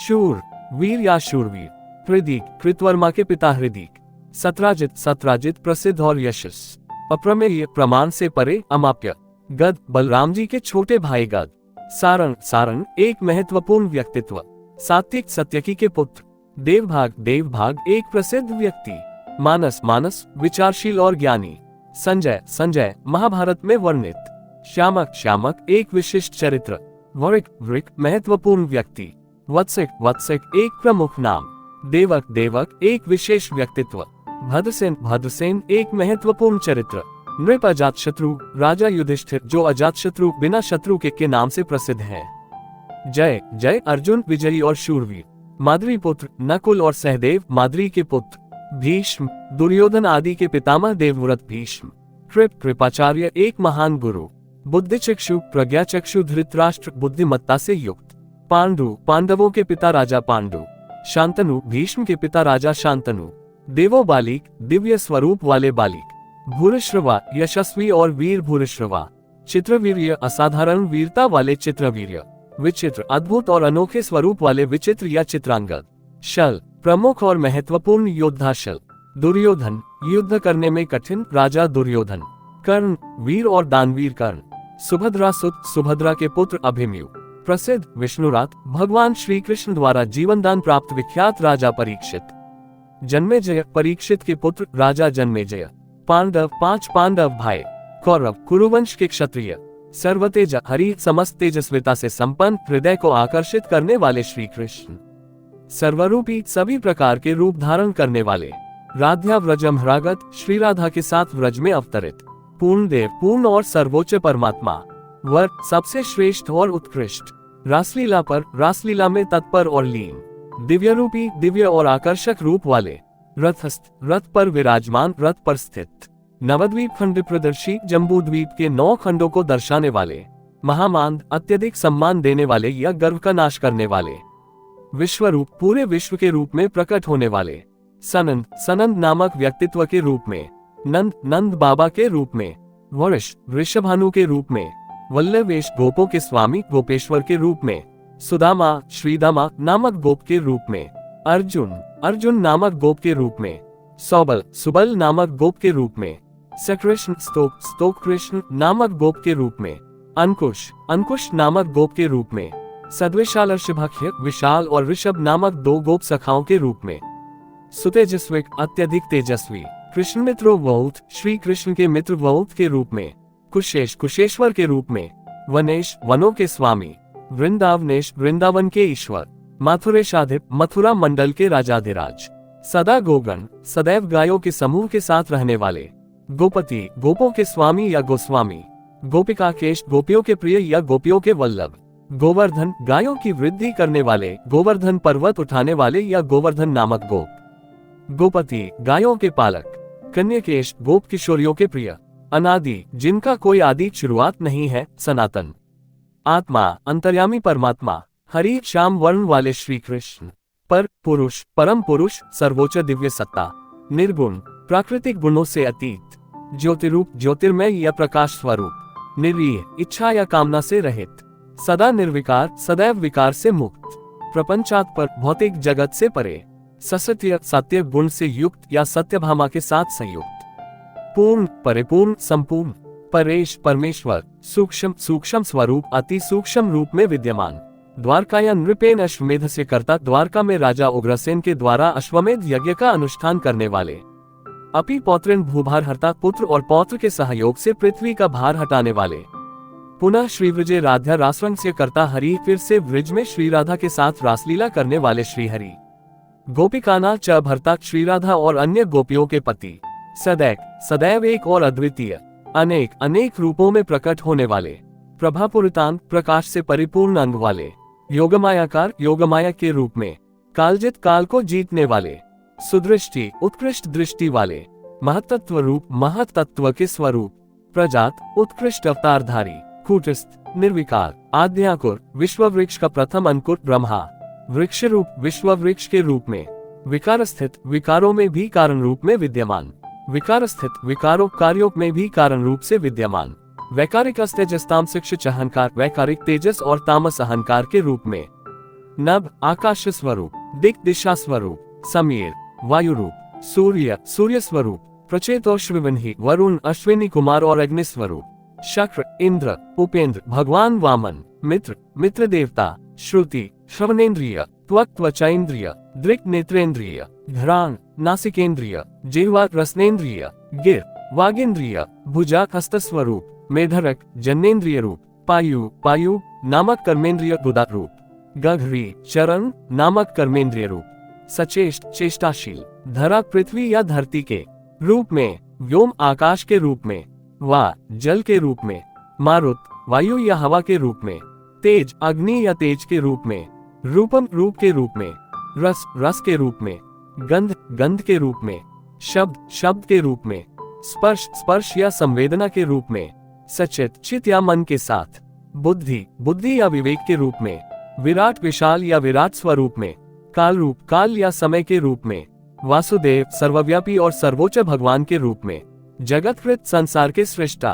शूर, वीर या शूरवीर। हृदिक, कृतवर्मा के पिता हृदिक। सत्राजित, सत्राजित, प्रसिद्ध और यशस। अप्रमेय, प्रमाण से परे, अमाप्य। गद, बलराम जी के छोटे भाई गद। सारण, सारण, एक महत्वपूर्ण व्यक्तित्व। सात्विक, सत्यकी के पुत्र। देवभाग, देवभाग, एक प्रसिद्ध व्यक्ति। मानस, मानस, विचारशील और ज्ञानी। संजय, संजय, महाभारत में वर्णित। श्यामक, श्यामक, एक विशिष्ट चरित्र। वृक, वृक, महत्वपूर्ण व्यक्ति। वत्सिक, वत्सिक, एक प्रमुख नाम। देवक, देवक, एक विशेष व्यक्तित्व। भद्रसेन, भद्रसेन, एक महत्वपूर्ण चरित्र। नृप, अजातशत्रु, राजा युधिष्ठिर जो अजातशत्रु बिना शत्रु के नाम से प्रसिद्ध है। जय, जय, अर्जुन विजयी और शूरवीर। माद्री पुत्र, नकुल और सहदेव माद्री के पुत्र। भीष्म, दुर्योधन आदि के पितामह देवव्रत भीष्म। कृप, कृपाचार्य, एक महान गुरु। बुद्धिचक्षु, प्रज्ञाचक्षु, धृतराष्ट्र, बुद्धिमत्ता से युक्त। पांडु, पांडवों के पिता राजा पांडु। शांतनु, भीष्म के पिता राजा शांतनु। देवो बालिक, दिव्य स्वरूप वाले बालिक। भूरिश्रवा, यशस्वी और वीर भूरिश्रवा। चित्रवीर्य, असाधारण वीरता वाले चित्रवीर्य। विचित्र, अद्भुत और अनोखे स्वरूप वाले विचित्र या चित्रांगद। शल, प्रमुख और महत्वपूर्ण योद्धा शल। दुर्योधन, युद्ध करने में कठिन, राजा दुर्योधन। कर्ण, वीर और दानवीर कर्ण। सुभद्रा सुत, सुभद्रा के पुत्र अभिमन्यु। प्रसिद्ध, विष्णुरात, भगवान श्री कृष्ण द्वारा जीवनदान प्राप्त विख्यात राजा परीक्षित। जन्मेजय, परीक्षित के पुत्र राजा जन्मेजय। पांडव, 5 पांडव भाई। कौरव, कुरुवंश के क्षत्रिय। सर्वतेज, हरि, समस्त तेजस्विता से संपन्न, हृदय को आकर्षित करने वाले श्री कृष्ण। सर्वरूपी, सभी प्रकार के रूप धारण करने वाले। राध्या व्रजमहरागत, श्री राधा के साथ व्रज में अवतरित। पूर्ण देव, पूर्ण और सर्वोच्च परमात्मा। वर, सबसे श्रेष्ठ और उत्कृष्ट। रासलीला पर, रासलीला में तत्पर और लीन। दिव्य रूपी, दिव्य और आकर्षक रूप वाले। रथस्थ, रथ पर विराजमान, रथ पर स्थित। नवद्वीप खंड प्रदर्शी, जम्बूद्वीप के 9 खंडों को दर्शाने वाले। महामांद, अत्यधिक सम्मान देने वाले या गर्व का नाश करने वाले। विश्वरूप, पूरे विश्व के रूप में प्रकट होने वाले। सनंद, सनंद नामक व्यक्तित्व के रूप में। नंद, नंद बाबा के रूप में। वृष, वृषभानु के रूप में। वल्लवेश, गोपों के स्वामी, गोपेश्वर के रूप में। सुदामा, श्रीदामा नामक गोप के रूप में। अर्जुन, अर्जुन नामक गोप के रूप में। सौबल, सुबल नामक गोप के रूप में। सकृष्ण, स्तोक, स्तोक कृष्ण नामक गोप के रूप में। अंकुश, अंकुश नामक गोप के रूप में। सद्विशाल, ऋषभख्य, विशाल और ऋषभ नामक 2 गोप सखाओं के रूप में। सुतेजस्विक, अत्यधिक तेजस्वी। कृष्ण मित्रो बहुत, श्री कृष्ण के मित्र बहुत के रूप में। कुशेश, कुशेश्वर के रूप में। वनेश, वनों के स्वामी। वृंदावनेश, वृंदावन के ईश्वर। माथुरेशाधिप, मथुरा मंडल के राजाधिराज। सदा गोगण, सदैव गायों के समूह के साथ रहने वाले। गोपति, गोपों के स्वामी या गोस्वामी। गोपिका केश, गोपियों के प्रिय या गोपियों के वल्लभ। गोवर्धन, गायों की वृद्धि करने वाले, गोवर्धन पर्वत उठाने वाले या गोवर्धन नामक गोप। गोपति, गायों के पालक। कन्यकेश, गोप किशोरियों के प्रिय। अनादि, जिनका कोई आदि शुरुआत नहीं है, सनातन। आत्मा, अंतर्यामी परमात्मा। हरि श्याम वर्ण वाले श्री कृष्ण। पर पुरुष, परम पुरुष, सर्वोच्च दिव्य सत्ता। निर्गुण, प्राकृतिक गुणों से अतीत। ज्योतिरूप, ज्योतिर्मय या प्रकाश स्वरूप। निर्वीय, इच्छा या कामना से रहित। सदा निर्विकार, सदैव विकार से मुक्त। प्रपंचात्पर, भौतिक जगत से परे। ससत्य, सत्य गुण से युक्त या सत्यभामा के साथ संयुक्त। पूर्ण, परिपूर्ण, संपूर्ण। परेश, परमेश्वर। सूक्ष्म, सूक्ष्म स्वरूप, अति सूक्ष्म रूप में विद्यमान। द्वारकाया नृपेन अश्वमेध से करता, द्वारका में राजा उग्रसेन के द्वारा अश्वमेध यज्ञ का अनुष्ठान करने वाले। अपि पौत्रेन भूभार हरता, पुत्र और पौत्र के सहयोग से पृथ्वी का भार हटाने वाले। पुनः श्री व्रजे राध्या रासरंग से करता हरि, फिर से व्रज में श्री राधा के साथ रासलीला करने वाले श्री हरि। गोपिकाना च भरता, श्री राधा और अन्य गोपियों के पति। सदैक, सदैव एक और अद्वितीय। अनेक, अनेक रूपों में प्रकट होने वाले। प्रभापुरितान, प्रकाश से परिपूर्ण अंग वाले। योगमायाकार, योगमाया के रूप में। कालजित, काल को जीतने वाले। सुदृष्टि, उत्कृष्ट दृष्टि वाले। महतत्व रूप, महतत्व के स्वरूप। प्रजात, उत्कृष्ट अवतारधारी। कूटस्थ, निर्विकार। आद्यांकुर, विश्व वृक्ष का प्रथम अंकुर ब्रह्मा। वृक्ष रूप, विश्व वृक्ष के रूप में। विकार स्थित, विकारों में भी कारण रूप में विद्यमान। विकार स्थित, विकारों कार्यों में भी कारण रूप से विद्यमान। वैकारिक तेजस तामसिक अहंकार, वैकारिक तेजस और तामस अहंकार के रूप में। नभ, आकाश स्वरूप। दिक, दिशा स्वरूप। समीर, वायु रूप। सूर्य, सूर्य स्वरूप। प्रचेतोश्विवन्ही, वरुण, अश्विनी कुमार और अग्नि स्वरूप। शक्र, इंद्र, उपेंद्र, भगवान वामन। मित्र, मित्र देवता। श्रुति, श्रवणेन्द्रिय। त्वक, त्वचेन्द्रिय। दृक्, नेत्रेन्द्रिय। घ्राण, नासिकेन्द्रिय। जिह्वा, रसनेन्द्रिय। गिर, वागेन्द्रिय। भुजा, हस्त स्वरूप। मेढरक, जन्नेन्द्रिय रूप। पायु, पायु नामक कर्मेंद्रिय गुदा रूप। गघरी, चरण नामक कर्मेंद्रिय रूप। सचेष्ट, चेष्टाशील। धरा, पृथ्वी या धरती के रूप में। व्योम, आकाश के रूप में। वा, जल के रूप में। मारुत, वायु या हवा के रूप में। तेज, अग्नि या तेज के रूप में। रूपम, रूप के रूप में। रस, रस के रूप में। गंध, गंध के रूप में। शब्द, शब्द के रूप में। स्पर्श, स्पर्श या संवेदना के रूप में। सचित, चित या मन के साथ। बुद्धि, बुद्धि या विवेक के रूप में। विराट, विशाल या विराट स्वरूप में। काल रूप, काल या समय के रूप में। वासुदेव, सर्वव्यापी और सर्वोच्च भगवान के रूप में। जगतकृत, संसार के सृष्टा।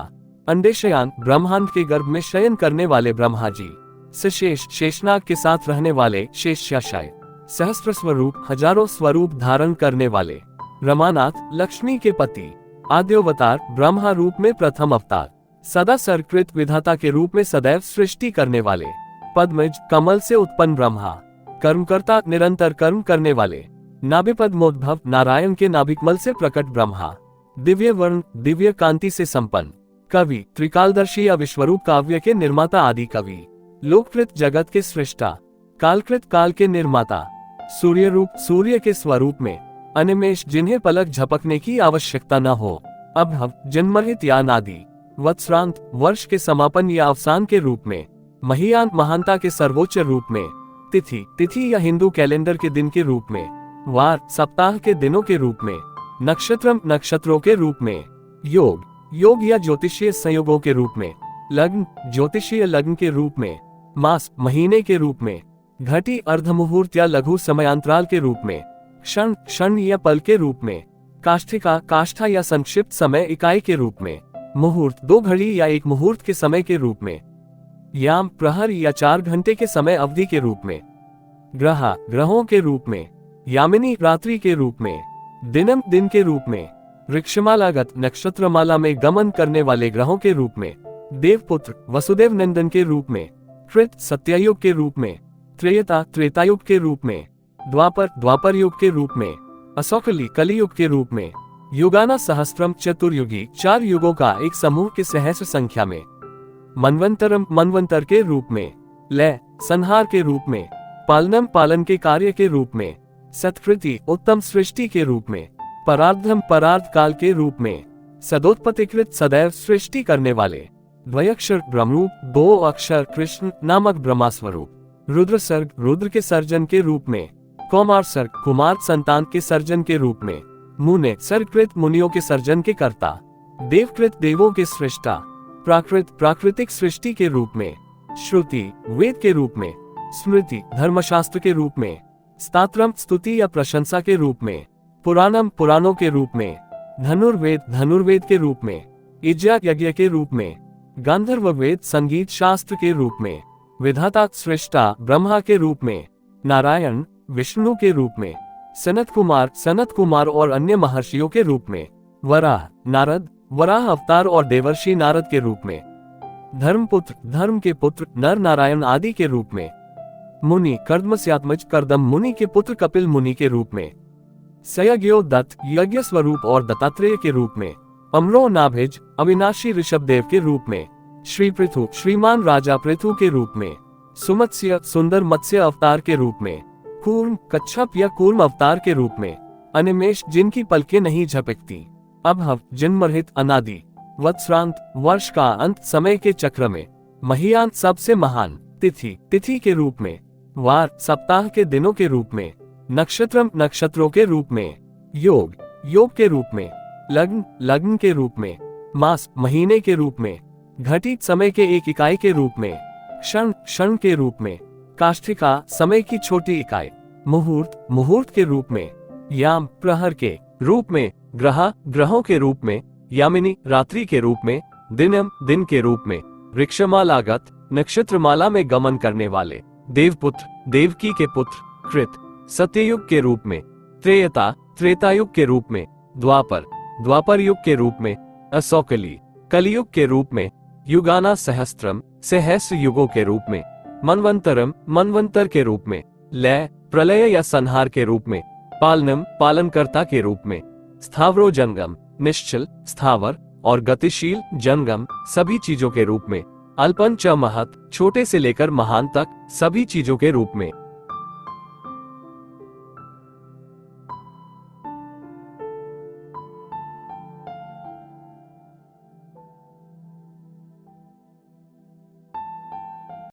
अंडेशयान, ब्रह्मांड के गर्भ में शयन करने वाले ब्रह्मा जी। सशेष, शेषनाग के साथ रहने वाले शेषशाय। सहस्त्र स्वरूप, हजारों स्वरूप धारण करने वाले। रमानाथ, लक्ष्मी के पति। आद्योवतार, ब्रह्मा रूप में प्रथम अवतार। सदा सरकृत, विधाता के रूप में सदैव सृष्टि करने वाले। पद्मज, कमल से उत्पन्न ब्रह्मा। कर्मकर्ता, निरंतर कर्म करने वाले। नाभिपद्मोद्भव, नारायण के नाभिकमल से प्रकट ब्रह्मा। दिव्य वर्ण, दिव्य कांति से संपन्न। कवि, त्रिकालदर्शी या विश्वरूप काव्य के निर्माता आदि कवि। लोककृत, जगत के सृष्टा। कालकृत, काल के निर्माता। सूर्य रूप, सूर्य के स्वरूप में। अनिमेष, जिन्हें पलक झपकने की आवश्यकता न हो। अभव, जन्मरहित या नादि। वत्सरांत, वर्ष के समापन या अवसान के रूप में। महियान, महानता के सर्वोच्च रूप में। तिथि, तिथि या हिंदू कैलेंडर के दिन के रूप में। वार, सप्ताह के दिनों के रूप में। नक्षत्रम, नक्षत्रों के रूप में। योग, योग या ज्योतिषीय संयोगों के रूप में। लग्न, ज्योतिषीय लग्न के रूप में। मास, महीने के रूप में। घटी, अर्धमुहूर्त या लघु समयांतराल के रूप में। क्षण, क्षण या पल के रूप में। काष्ठिका, काष्ठा या संक्षिप्त समय इकाई के रूप में। मुहूर्त, 2 घड़ी या 1 मुहूर्त के समय के रूप में। याम, प्रहर या 4 घंटे के समय अवधि के रूप में। ग्रह, ग्रहों के रूप में। यामिनी, रात्रि के रूप में। दिनम, दिन के रूप में। वृक्षमालागत, नक्षत्रमाला में गमन करने वाले ग्रहों के रूप में। देवपुत्र, वसुदेव नंदन के रूप में। कृत, सत्ययुग के रूप में। त्रेता, त्रेतायुग के रूप में। द्वापर, द्वापर युग के रूप में। असौकली, कलियुग के रूप में। युगाना सहस्त्रम, चतुर्युगी, 4 युगों का एक समूह के सहस्र संख्या में। मनवंतरम, मनवंतर के रूप में। लय, संहार के रूप में। पालनम, पालन के कार्य के रूप में। सत्कृति, उत्तम सृष्टि के रूप में। परार्धम, परार्ध काल के रूप में। सदोत्पत्तिकृत, सदैव सृष्टि करने वाले। द्वयक्षर, ब्रह्मरूप, 2 अक्षर कृष्ण नामक ब्रह्मा स्वरूप। रुद्र सर्ग, रुद्र के सर्जन के रूप में। कौमार सर्ग, कुमार संतान के सर्जन के रूप में। मुने, सर्गकृत, मुनियों के सर्जन के कर्ता। देवकृत देवों के सृष्टा, प्राकृत प्राकृतिक सृष्टि के रूप में, श्रुति वेद के रूप में, स्मृति धर्मशास्त्र के रूप में, स्तोत्रम स्तुति या प्रशंसा के रूप में, पुराणम पुराणों के रूप में, धनुर्वेद धनुर्वेद के रूप में, यज्ञ यज्ञ के रूप में, गांधर्व वेद संगीत शास्त्र के रूप में, विधाता सृष्टा ब्रह्मा के रूप में, नारायण विष्णु के रूप में, सनत कुमार और अन्य महर्षियों के रूप में, वराह नारद वराह अवतार और देवर्षि नारद के रूप में, धर्मपुत्र धर्म के पुत्र नर नारायण आदि के रूप में, मुनि कर्दमस्यात्मज कर्दम मुनि के पुत्र कपिल मुनि के रूप में, सयज्ञो दत्त यज्ञ स्वरूप और दत्तात्रेय के रूप में, अमरो नाभिज अविनाशी ऋषभदेव के रूप में, श्री पृथु श्रीमान राजा पृथु के रूप में, सुमत्स्य सुंदर मत्स्य अवतार के रूप में, कूर्म कच्छप या कूर्म अवतार के रूप में, अनिमेष जिनकी पलकें नहीं झपकती, अभव जन्मरहित अनादि, वत्सरांत वर्ष का अंत समय के चक्र में, महियान सबसे महान, तिथि तिथि के रूप में, वार सप्ताह के दिनों के रूप में, नक्षत्रम नक्षत्रों के रूप में, योग योग के रूप में, लग्न लग्न के रूप में, मास महीने के रूप में, घटित समय के एक इकाई के रूप में, क्षण क्षण के रूप में, काष्ठिका समय की छोटी इकाई, मुहूर्त मुहूर्त के रूप में, याम प्रहर के रूप में, ग्रह ग्रहों के रूप में, यामिनी रात्रि के रूप में, दिनम दिन के रूप में, वृक्षमालागत नक्षत्रमाला में गमन करने वाले, देवपुत्र देवकी के पुत्र, कृत सत्ययुग के रूप में, त्रेता त्रेतायुग के रूप में, द्वापर द्वापर युग के रूप में, असौकली कलियुग के रूप में, युगाना सहस्त्रम सहस्र युगों के रूप में, मनवंतरम मनवंतर के रूप में, लय प्रलय या संहार के रूप में, पालनम पालनकर्ता के रूप में, स्थावरो जंगम निश्चल स्थावर और गतिशील जंगम सभी चीजों के रूप में, अल्पन च महत छोटे से लेकर महान तक सभी चीजों के रूप में।